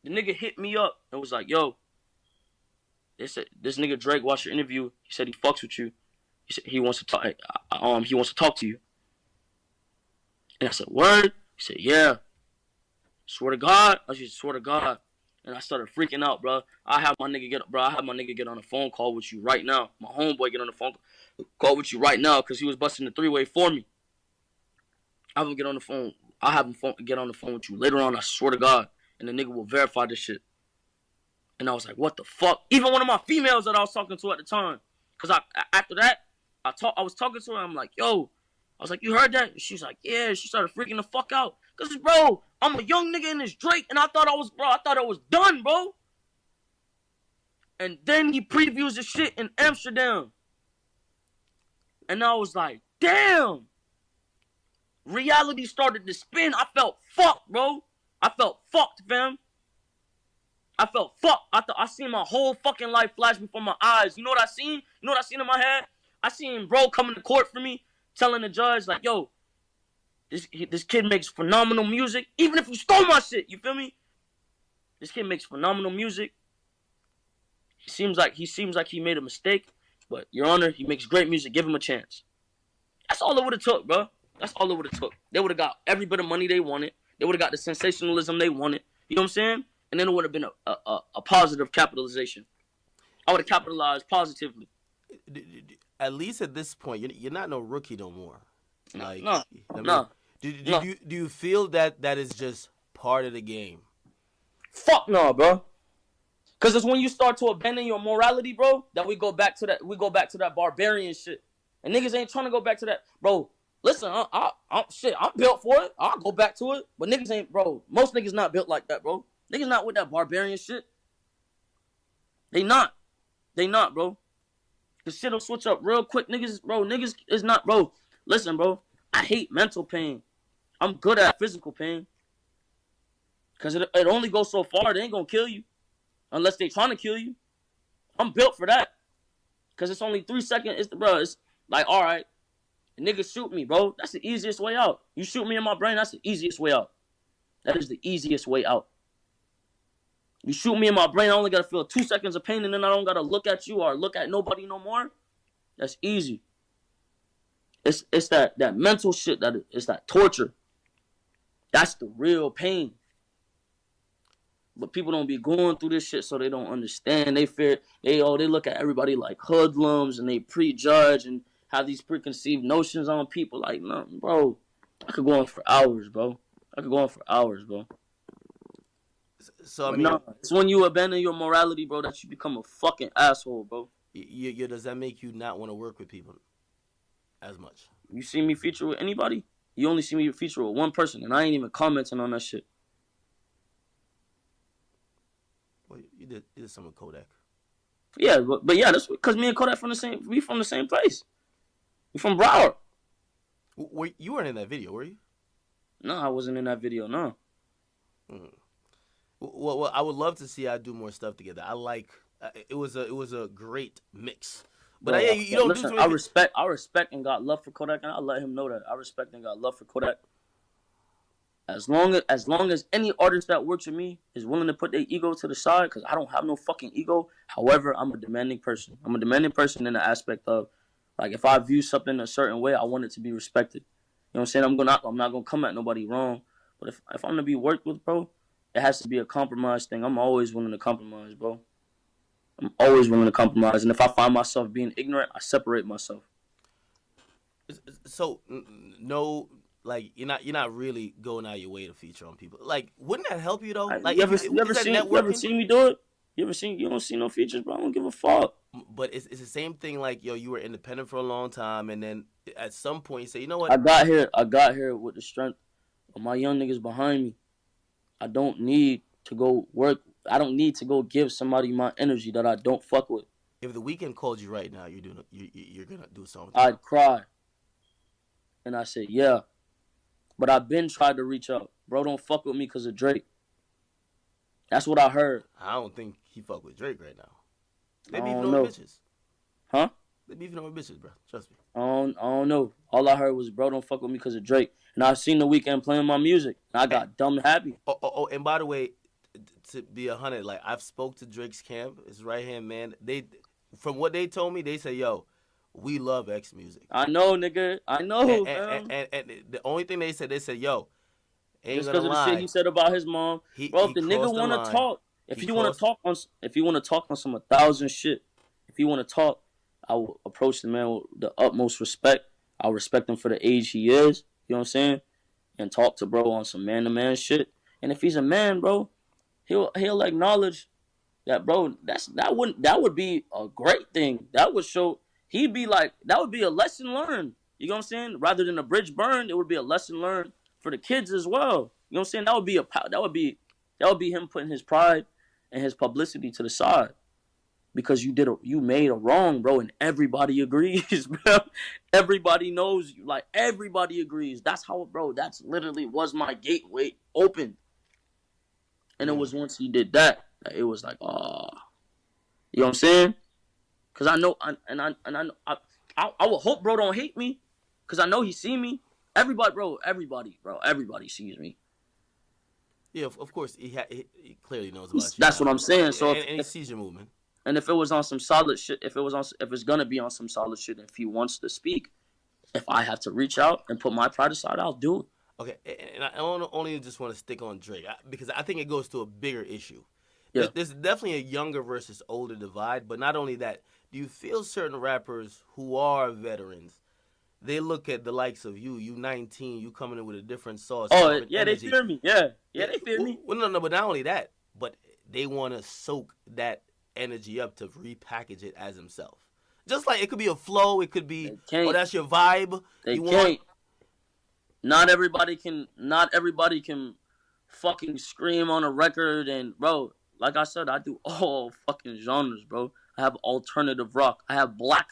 the nigga hit me up and was like, yo, they said, this nigga Drake watched your interview. He said he fucks with you. He said he wants to talk. He wants to talk to you. And I said, word? He said, yeah. Swear to God. I said, swear to God. And I started freaking out, bro. I have my nigga get on a phone call with you right now. My homeboy get on the phone call with you right now because he was busting the three-way for me. I have him get on the phone. I have him get on the phone with you later on. I swear to God. And the nigga will verify this shit. And I was like, what the fuck? Even one of my females that I was talking to at the time. Because after that, I was talking to her. I'm like, yo. I was like, you heard that? And she's like, yeah. She started freaking the fuck out. Because, bro, I'm a young nigga in this Drake. And I thought I was done, bro. And then he previews the shit in Amsterdam. And I was like, damn. Reality started to spin. I felt fucked, bro. I felt fucked, fam. I felt fucked. I seen my whole fucking life flash before my eyes. You know what I seen? You know what I seen in my head? I seen bro coming to court for me, telling the judge, like, yo, this kid makes phenomenal music. Even if you stole my shit, you feel me? This kid makes phenomenal music. He seems like he made a mistake, but Your Honor, he makes great music. Give him a chance. That's all it would have took, bro. That's all it would have took. They would have got every bit of money they wanted. They would have got the sensationalism they wanted. You know what I'm saying? And then it would have been a positive capitalization. I would have capitalized positively. At least at this point, you're not no rookie no more. Like, No, I mean, no. do you feel that is just part of the game? Fuck no, bro. Cause it's when you start to abandon your morality, bro, that we go back to that. We go back to that barbarian shit, and niggas ain't trying to go back to that, bro. Listen, I'm built for it. I'll go back to it, but niggas ain't, bro. Most niggas not built like that, bro. Niggas not with that barbarian shit. They not, bro. The shit'll switch up real quick, niggas, bro. Niggas is not, bro. Listen, bro. I hate mental pain. I'm good at physical pain. Cause it only goes so far. They ain't gonna kill you. Unless they trying to kill you. I'm built for that. Because it's only 3 seconds. It's like, all right. The nigga shoot me, bro. That's the easiest way out. You shoot me in my brain, that's the easiest way out. That is the easiest way out. You shoot me in my brain, I only got to feel 2 seconds of pain, and then I don't got to look at you or look at nobody no more. That's easy. It's that mental shit. It's that torture. That's the real pain. But people don't be going through this shit, so they don't understand. They fear. They look at everybody like hoodlums, and they prejudge and have these preconceived notions on people. Like, no, bro, I could go on for hours, bro. So I mean, no, it's when you abandon your morality, bro, that you become a fucking asshole, bro. Does that make you not want to work with people as much? You see me feature with anybody? You only see me feature with one person, and I ain't even commenting on that shit. Well, you did some with Kodak. Yeah, but yeah, that's because me and Kodak from the same place. We from Broward. You weren't in that video, were you? No, I wasn't in that video. No. Mm. Well, I would love to see I do more stuff together. I like it was a great mix. But Bro, you don't listen, do I respect and got love for Kodak, and I let him know that I respect and got love for Kodak. As long as any artist that works with me is willing to put their ego to the side, because I don't have no fucking ego. However, I'm a demanding person. I'm a demanding person in the aspect of, like, if I view something a certain way, I want it to be respected. You know what I'm saying? I'm not gonna come at nobody wrong. But if I'm gonna be worked with, bro, it has to be a compromise thing. I'm always willing to compromise, bro. I'm always willing to compromise. And if I find myself being ignorant, I separate myself. So no. Like you're not really going out your way to feature on people. Like, wouldn't that help you though? Like, you ever seen me do it? You don't see no features, bro. I don't give a fuck. But it's the same thing. Like, yo, you were independent for a long time, and then at some point you say, you know what? I got here with the strength of my young niggas behind me. I don't need to go work. I don't need to go give somebody my energy that I don't fuck with. If the Weeknd called you right now, you're gonna do something. I'd cry, and I said, yeah. But I've been tried to reach out. Bro, don't fuck with me because of Drake. That's what I heard. I don't think he fuck with Drake right now. They I beefing don't over know. bitches. Huh? They beefing over bitches, bro. Trust me. I don't know. All I heard was, bro, don't fuck with me because of Drake. And I've seen the Weeknd playing my music. And I got dumb happy. Oh, and by the way, to be 100, like, I've spoke to Drake's camp, his right-hand man. From what they told me, they say, yo, we love X music. I know, nigga. I know. And the only thing they said, yo, ain't just gonna because of the lie. shit he said about his mom. Bro, if the nigga want to talk, if you want to talk on some 1,000 shit, if you want to talk, I will approach the man with the utmost respect. I'll respect him for the age he is. You know what I'm saying? And talk to bro on some man-to-man shit. And if he's a man, bro, he'll acknowledge that, bro. That would be a great thing. That would show. He'd be like, that would be a lesson learned. You know what I'm saying? Rather than a bridge burned, it would be a lesson learned for the kids as well. You know what I'm saying? That would be him putting his pride and his publicity to the side. Because you made a wrong, bro, and everybody agrees, bro. Everybody knows you. Like, everybody agrees. That's how, bro, that's literally was my gateway open. And it was once he did that it was like, oh. You know what I'm saying? Because I know, I would hope bro don't hate me. Because I know he see me. Everybody sees me. Yeah, of course, he clearly knows about you. That's what I'm saying. So and he sees your movement. And if it was on some solid shit, if it's gonna be on some solid shit, if he wants to speak, if I have to reach out and put my pride aside, I'll do it. Okay, and I only just want to stick on Drake because I think it goes to a bigger issue. Yeah. There's definitely a younger versus older divide, but not only that, do you feel certain rappers who are veterans, they look at the likes of you 19, you coming in with a different sauce, Oh different yeah, they energy. fear me. Yeah, They, they fear me. well, no, but not only that, but they want to soak that energy up to repackage it as himself. Just like it could be a flow, it could be, They oh, can't. that's your vibe. They You want, can't. Not everybody can. Not everybody can fucking scream on a record. And bro, like I said, I do all fucking genres, bro. I have alternative rock. I have black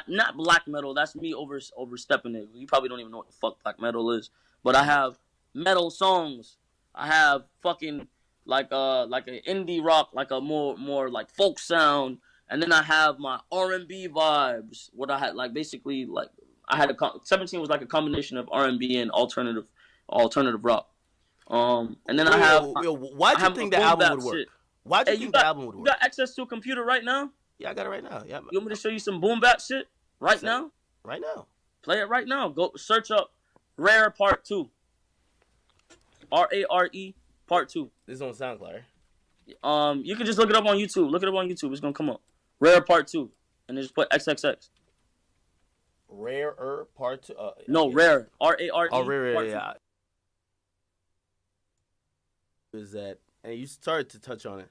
not black metal. That's me overstepping it. You probably don't even know what the fuck black metal is. But I have metal songs. I have fucking like an indie rock, like a more like folk sound. And then I have my R&B vibes. What I had like basically like I had 17 was like a combination of R&B and alternative rock. And then why'd I you have my think the boom album bap would work? shit. Why'd you Hey, think the album would you work? got access to a computer right now? Yeah, I got it right now. Yeah, You want me to show you some boom bap shit right now? right now. Play it right now. Go search up Rare Part 2. Rare Part 2. This is on SoundCloud, right? You can just look it up on YouTube. Look it up on YouTube. It's gonna come up. Rare Part 2. And then just put XXX. Rarer Part 2. No, okay. Rare. Rare. Oh, Rare, Part yeah. Is that, and you started to touch on it. 2.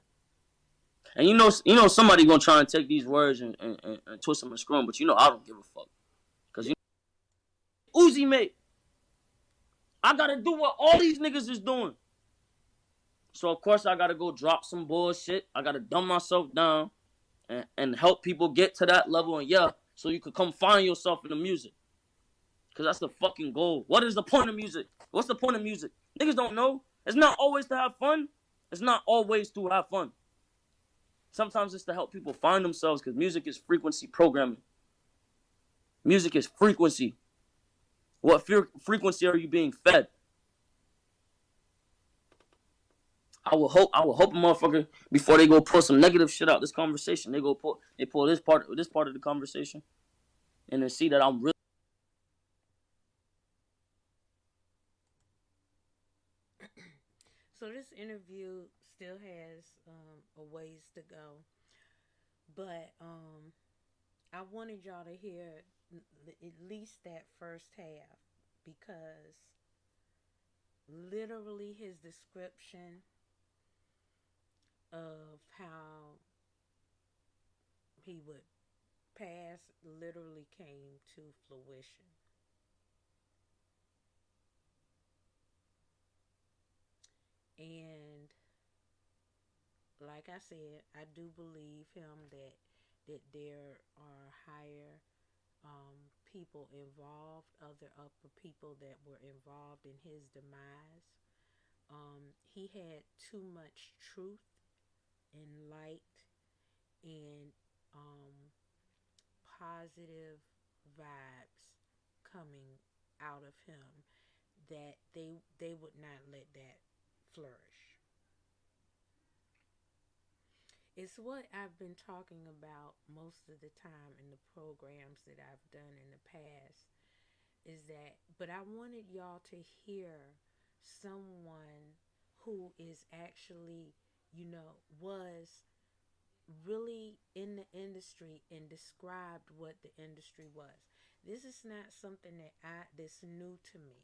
And you know somebody gonna try and take these words and twist them and screw them, but I don't give a fuck. Cause Uzi mate. I gotta do what all these niggas is doing. So of course I gotta go drop some bullshit. I gotta dumb myself down and help people get to that level, and so you could come find yourself in the music. Cause that's the fucking goal. What is the point of music? What's the point of music? Niggas don't know. It's not always to have fun. It's not always to have fun. Sometimes it's to help people find themselves, because music is frequency programming. Music is frequency. What frequency are you being fed? I will hope a motherfucker, before they go pull some negative shit out this conversation, they pull this part of the conversation, and then see that I'm really. So this interview still has a ways to go, but I wanted y'all to hear at least that first half, because literally his description of how he would pass literally came to fruition. And like I said, I do believe him that there are higher people involved, other upper people that were involved in his demise. He had too much truth and light and positive vibes coming out of him that they would not let that flourish. It's what I've been talking about most of the time in the programs that I've done in the past, is that, but I wanted y'all to hear someone who is actually, was really in the industry and described what the industry was. This is not something that's new to me.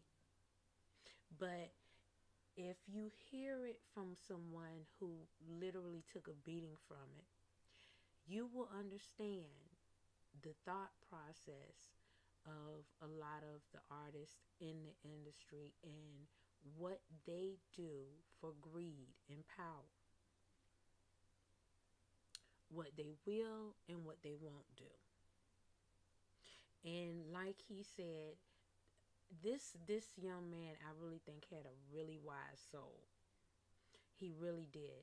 But if you hear it from someone who literally took a beating from it, you will understand the thought process of a lot of the artists in the industry and what they do for greed and power. What they will and what they won't do. And like he said, this young man, I really think, had a really wise soul. He really did.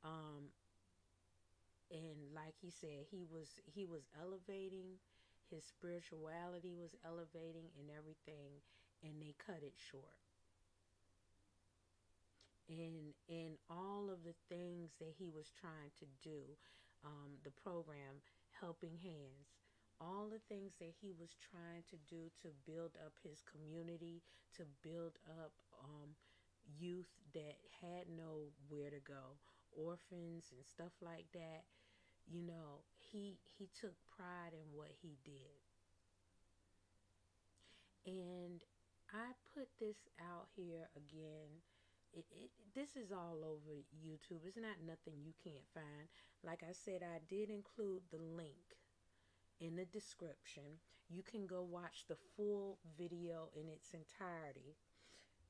Um, and like he said, he was elevating, his spirituality was elevating and everything, and they cut it short. And all of the things that he was trying to do, the program Helping Hands, all the things that he was trying to do to build up his community, to build up youth that had nowhere to go, orphans and stuff like that. You know, he took pride in what he did. And I put this out here again. This is all over YouTube. It's not nothing you can't find. Like I said, I did include the link in the description. You can go watch the full video in its entirety.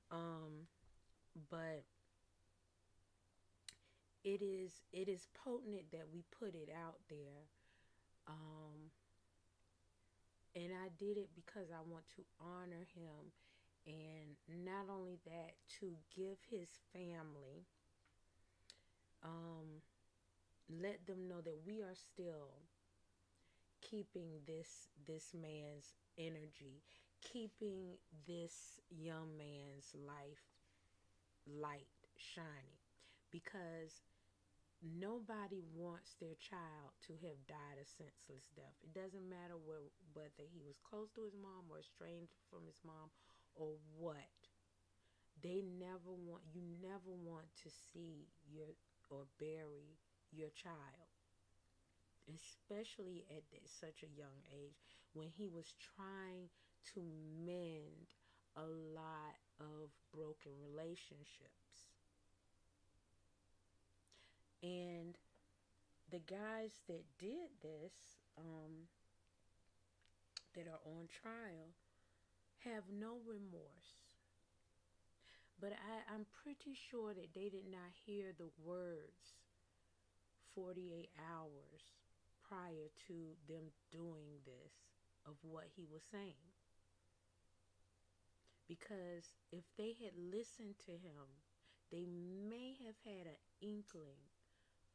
But it is potent that we put it out there. And I did it because I want to honor him, and not only that, to give his family, let them know that we are still keeping this man's energy, keeping this young man's light shining, because nobody wants their child to have died a senseless death. It doesn't matter whether he was close to his mom or estranged from his mom or what. You never want to see or bury your child, especially at such a young age, when he was trying to mend a lot of broken relationships. And the guys that did this, that are on trial, have no remorse. But I'm pretty sure that they did not hear the words 48 hours prior to them doing this of what he was saying. Because if they had listened to him, they may have had an inkling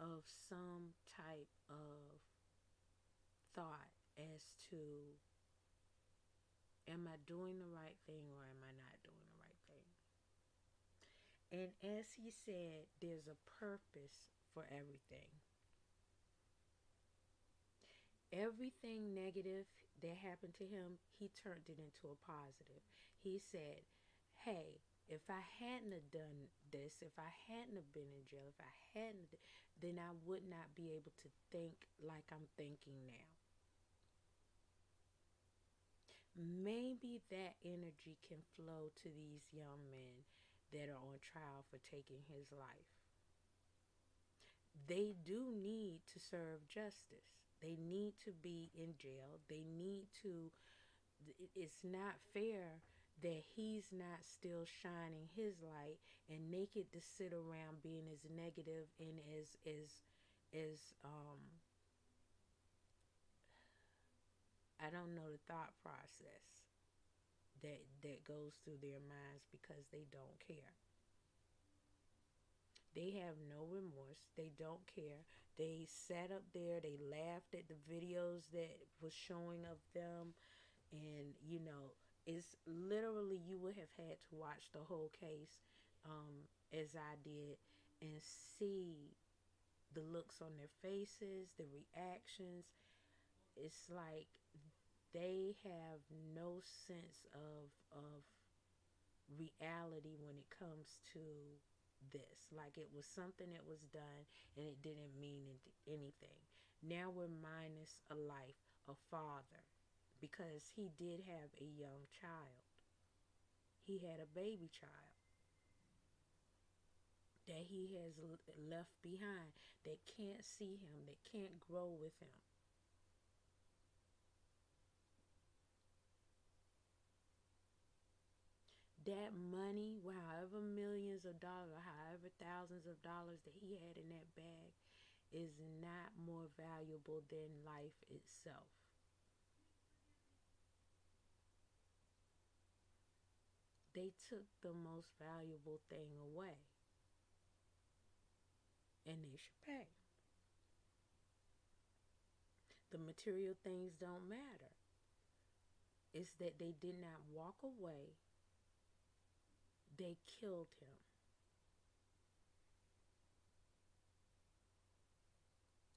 of some type of thought as to, am I doing the right thing or am I not doing the right thing? And as he said, there's a purpose for everything. Everything negative that happened to him, he turned it into a positive. He said, hey, if I hadn't have done this, if I hadn't have been in jail, if I hadn't, then I would not be able to think like I'm thinking now. Maybe that energy can flow to these young men that are on trial for taking his life. They do need to serve justice. They need to be in jail. They need to, it's not fair that he's not still shining his light and they get to sit around being as negative and as I don't know the thought process that goes through their minds, because they don't care. They have no remorse. They don't care. They sat up there. They laughed at the videos that was showing of them. And, you know, it's literally, you would have had to watch the whole case, as I did, and see the looks on their faces, the reactions. It's like they have no sense of reality when it comes to this. Like it was something that was done and it didn't mean anything. Now we're minus a life, a father, because he did have a young child. He had a baby child that he has left behind, that can't see him, that can't grow with him. That money, however millions of dollars, however thousands of dollars that he had in that bag, is not more valuable than life itself. They took the most valuable thing away, and they should pay. The material things don't matter. It's that they did not walk away. They killed him.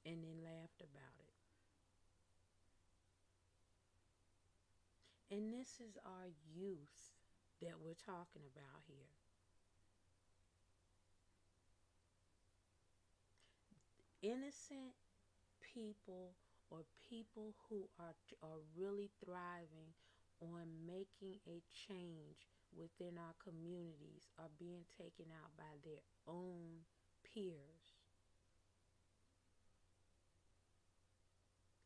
And then laughed about it. And this is our youth that we're talking about here. innocent people or people who are really thriving on making a change within our communities are being taken out by their own peers.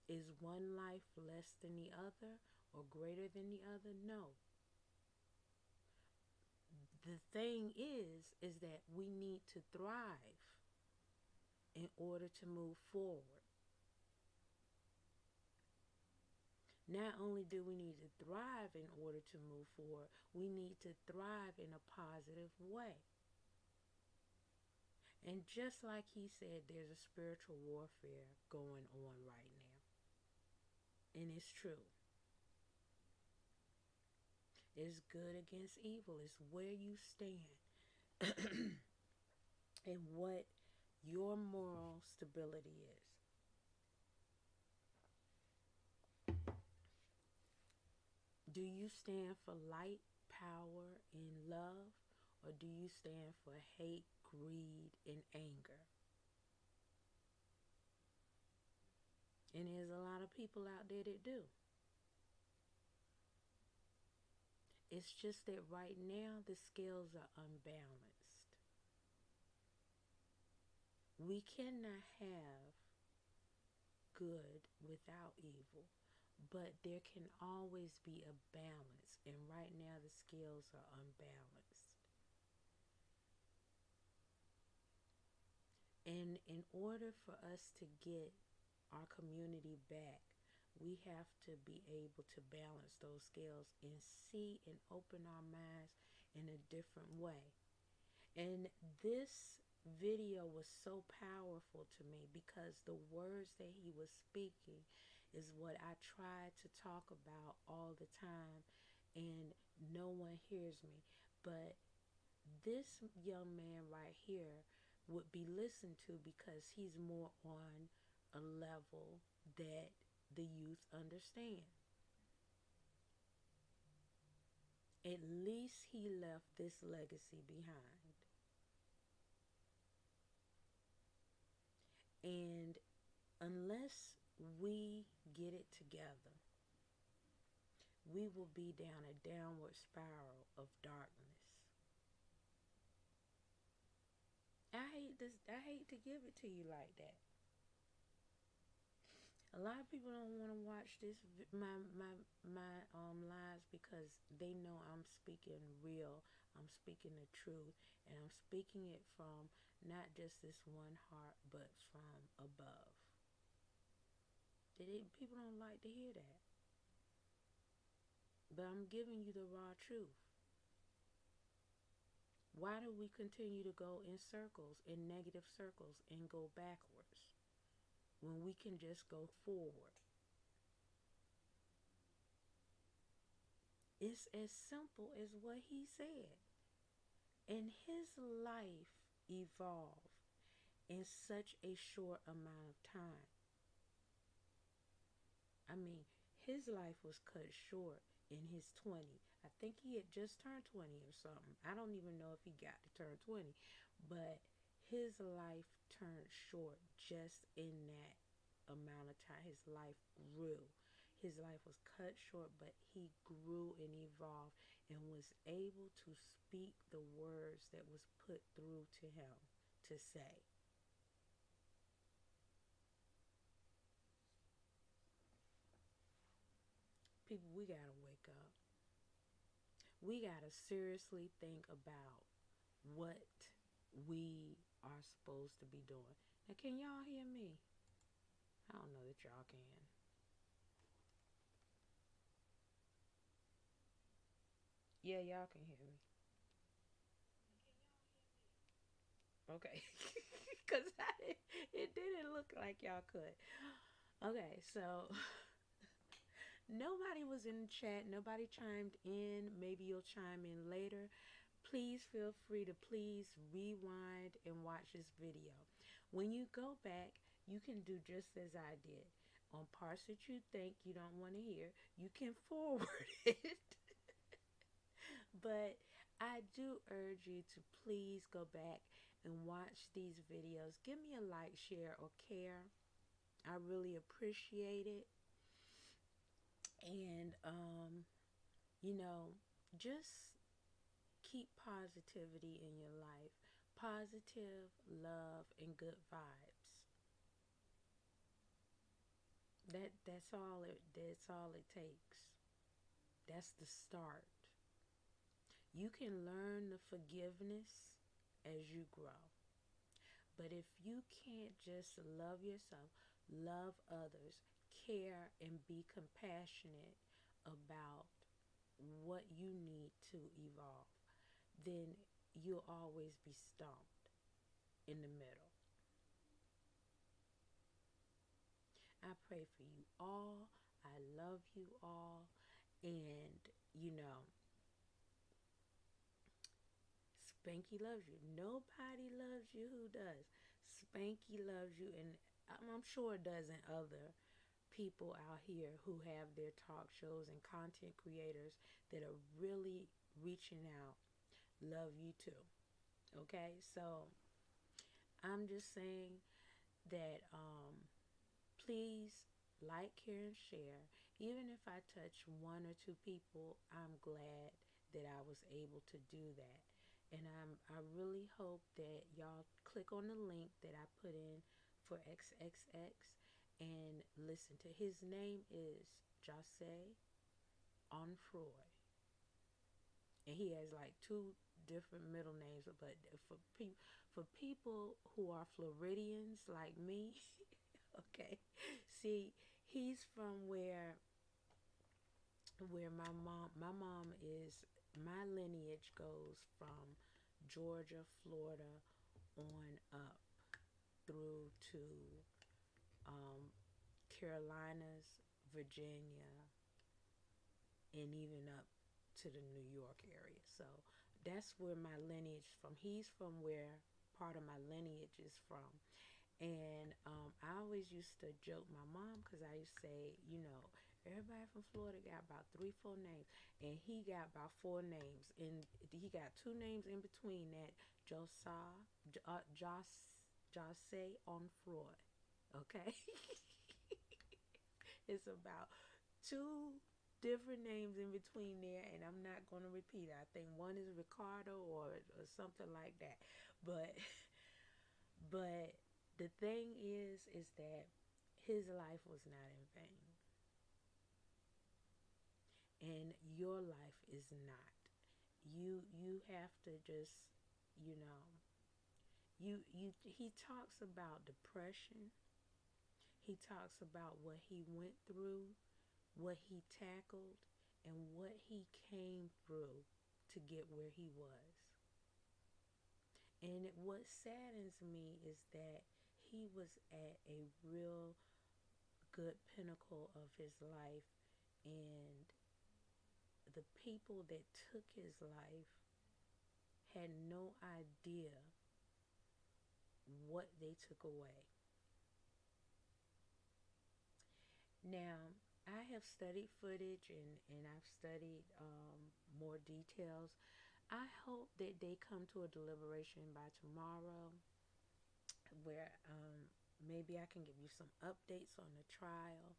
Is one life less than the other or greater than the other? No. The thing is that we need to thrive in order to move forward. Not only do we need to thrive in order to move forward, we need to thrive in a positive way. And just like he said, there's a spiritual warfare going on right now. And it's true. It's good against evil. It's where you stand and what your moral stability is. Do you stand for light, power, and love? Or do you stand for hate, greed, and anger? And there's a lot of people out there that do. It's just that right now the scales are unbalanced. We cannot have good without evil, but there can always be a balance. And right now the scales are unbalanced. And in order for us to get our community back, we have to be able to balance those scales and see and open our minds in a different way. And this video was so powerful to me because the words that he was speaking is what I try to talk about all the time, and no one hears me. But this young man right here would be listened to because he's more on a level that the youth understand. At least he left this legacy behind. And unless we get it together, we will be down a downward spiral of darkness. I hate to give it to you like that. A lot of people don't want to watch my lives because they know I'm speaking real. I'm speaking the truth, and I'm speaking it from not just this one heart, but from above. People don't like to hear that, but I'm giving you the raw truth. Why do we continue to go in circles, in negative circles, and go backwards when we can just go forward? It's as simple as what he said. And his life evolved in such a short amount of time. I mean, his life was cut short in his 20s. I think he had just turned 20 or something. I don't even know if he got to turn 20. But his life turned short just in that amount of time. His life grew. His life was cut short, but he grew and evolved and was able to speak the words that was put through to him to say. People, we gotta wake up. We gotta seriously think about what we are supposed to be doing. Now, can y'all hear me? I don't know that y'all can. Yeah, y'all can hear me. Okay. Because it didn't look like y'all could. Okay, so nobody was in the chat. Nobody chimed in. Maybe you'll chime in later. Please feel free to please rewind and watch this video. When you go back, you can do just as I did. On parts that you think you don't want to hear, you can forward it. But I do urge you to please go back and watch these videos, give me a like, share, or care. I really appreciate it. And, just keep positivity in your life. Positive, love, and good vibes. That's all it takes. That's the start. You can learn the forgiveness as you grow. But if you can't just love yourself, love others, care, and be compassionate about what you need to evolve, then you'll always be stumped in the middle. I pray for you all. I love you all. And, you know, Spanky loves you. Nobody loves you who does. Spanky loves you, and I'm sure a dozen other people out here who have their talk shows and content creators that are really reaching out love you too. Okay, so I'm just saying that please like, care, and share. Even if I touch one or two people, I'm glad that I was able to do that. And I really hope that y'all click on the link that I put in for XXX and listen to. His name is Jose Onfroy. And he has like two different middle names, but for people who are Floridians like me, okay, see, he's from where my mom is. My lineage goes from Georgia, Florida, on up through to Carolinas, Virginia, and even up to the New York area. So that's where my lineage is from. He's from where part of my lineage is from. And I always used to joke my mom because I used to say, everybody from Florida got about 3, 4 names, and he got about 4 names, and he got 2 names in between that. Jose on Freud. Okay, it's about 2 different names in between there, and I'm not going to repeat it. I think one is Ricardo or something like that, but but the thing is that his life was not in vain, and your life is not. You have to just, you know, he talks about depression. He talks about what he went through, what he tackled, and what he came through to get where he was. And what saddens me is that he was at a real good pinnacle of his life, and the people that took his life had no idea what they took away. Now, I have studied footage, and I've studied more details. I hope that they come to a deliberation by tomorrow where maybe I can give you some updates on the trial.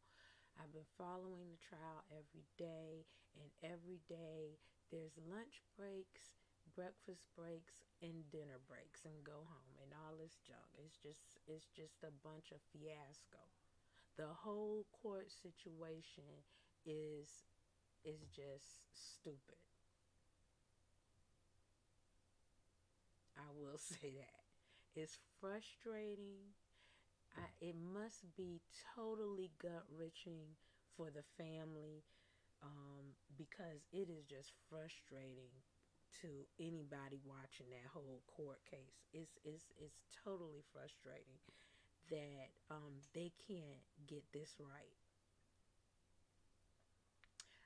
I've been following the trial every day, and every day there's lunch breaks, breakfast breaks, and dinner breaks, and go home, and all this junk. It's just a bunch of fiasco. The whole court situation is just stupid. I will say that. It's frustrating. It must be totally gut wrenching for the family, because it is just frustrating to anybody watching that whole court case. It's totally frustrating that they can't get this right.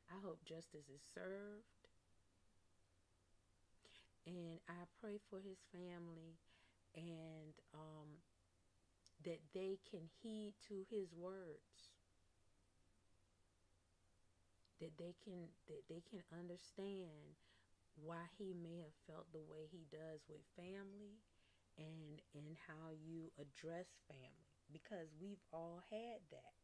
I hope justice is served, and I pray for his family, and that they can heed to his words, that they can understand why he may have felt the way he does with family, and how you address family, because we've all had that.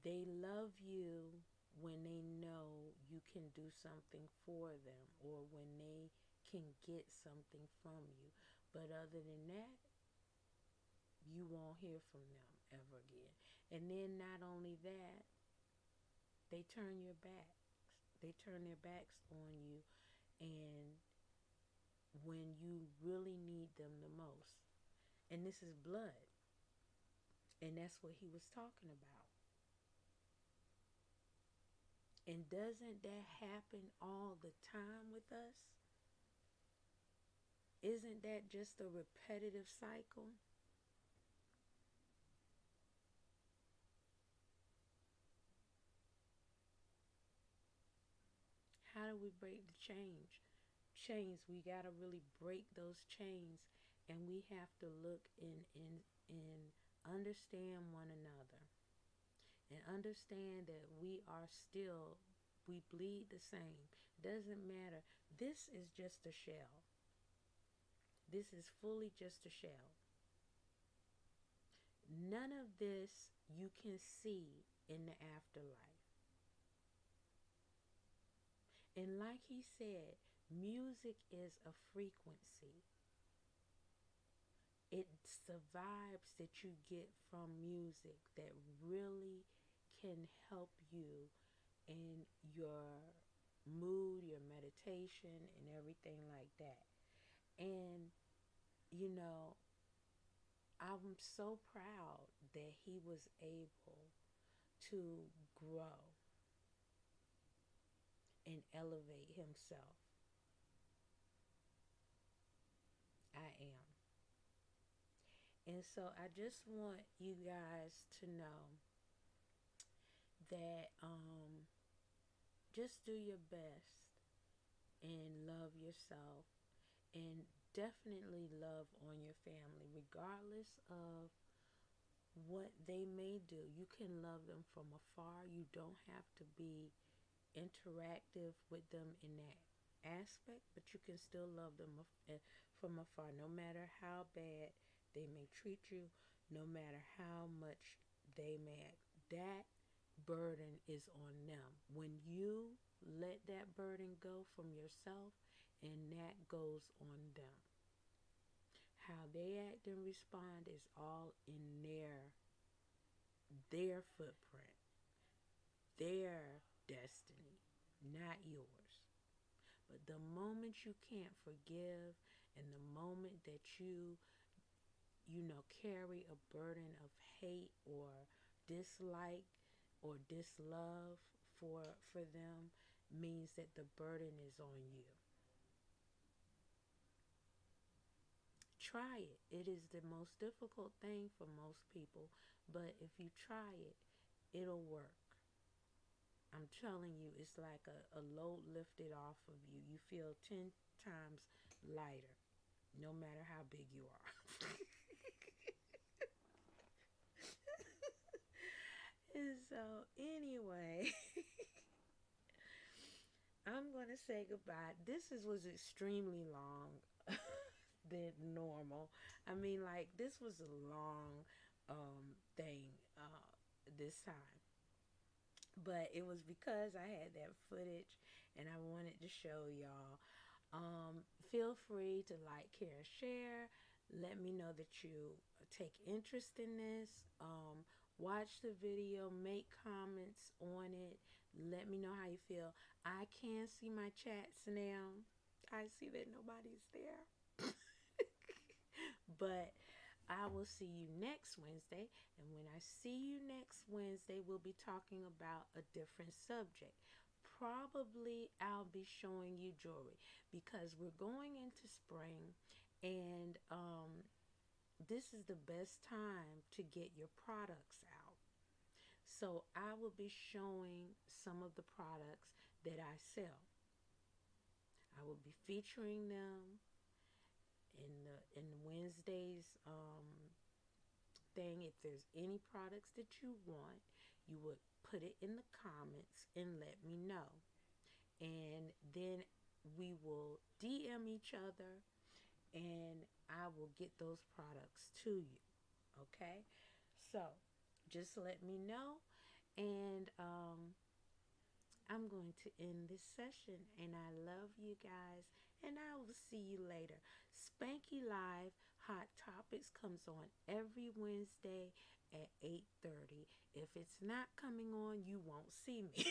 They love you when they know you can do something for them, or when they can get something from you. But other than that, you won't hear from them ever again. And then not only that, they turn your backs. They turn their backs on you, and when you really need them the most. And this is blood. And that's what he was talking about. And doesn't that happen all the time with us? Isn't that just a repetitive cycle? How do we break the chains? We got to really break those chains, and we have to look and understand one another, and understand that we bleed the same. Doesn't matter. This is just a shell. This is fully just a shell. None of this you can see in the afterlife. And like he said, music is a frequency. It's the vibes that you get from music that really can help you in your mood, your meditation, and everything like that. And, you know, I'm so proud that he was able to grow and elevate himself. I am. And so I just want you guys to know that just do your best and love yourself, and definitely love on your family regardless of what they may do. You can love them from afar. You don't have to be interactive with them in that aspect, but you can still love them from afar, no matter how bad they may treat you, no matter how much they may. That burden is on them. When you let that burden go from yourself, and that goes on them. How they act and respond is all in their footprint, their destiny, not yours. But the moment you can't forgive, and the moment that you carry a burden of hate or dislike or dislove for them, means that the burden is on you. Try it. It is the most difficult thing for most people, but if you try it, it'll work. I'm telling you, it's like a load lifted off of you. You feel 10 times lighter, no matter how big you are. And so, anyway, I'm going to say goodbye. Was extremely long than normal. I mean, like, this was a long thing this time. But it was because I had that footage and I wanted to show y'all. Feel free to like, care, share. Let me know that you take interest in this. Watch the video, make comments on it. Let me know how you feel. I can see my chats now. I see that nobody's there. But I will see you next Wednesday. And when I see you next Wednesday, we'll be talking about a different subject. Probably I'll be showing you jewelry, because we're going into spring, and this is the best time to get your products out. So I will be showing some of the products that I sell. I will be featuring them in Wednesday's thing. If there's any products that you want, you would put it in the comments and let me know. And then we will DM each other and I will get those products to you. Okay? So just let me know. And I'm going to end this session. And I love you guys. And I will see you later. Spanky Live Hot Topics comes on every Wednesday at 8:30. If it's not coming on, you won't see me.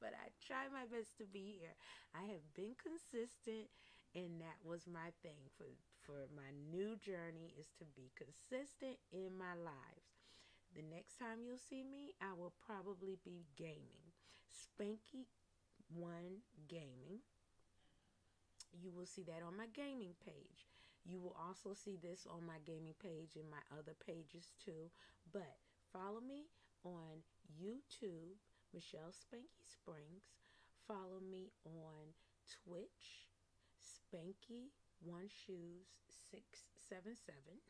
But I try my best to be here. I have been consistent, and that was my thing for my new journey is to be consistent in my lives. The next time you'll see me, I will probably be gaming. Spanky One Gaming. You will see that on my gaming page. You will also see this on my gaming page and my other pages too. But follow me on YouTube, Michelle Spanky Springs. Follow me on Twitch, Spanky One Shoes 677.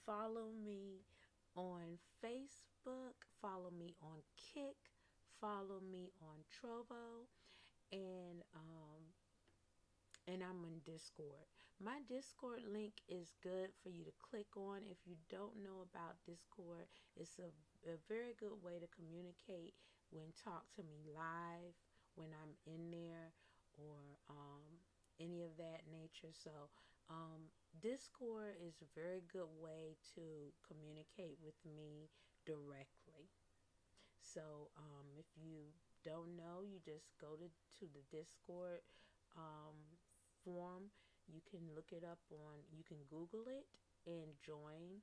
Follow me on Facebook. Follow me on Kick. Follow me on Trovo, and I'm on Discord. My Discord link is good for you to click on. If you don't know about Discord, it's a very good way to communicate when talk to me live when I'm in there, or any of that nature. So Discord is a very good way to communicate with me directly. So if you don't know, you just go to the Discord form. You can look it up on, you can Google it and join,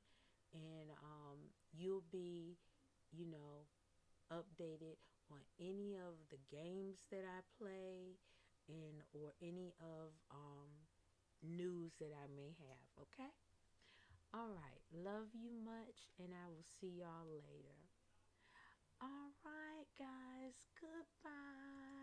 and you'll be, you know, updated on any of the games that I play and or any of news that I may have. Okay? All right. Love you much, and I will see y'all later. All right, guys. Goodbye.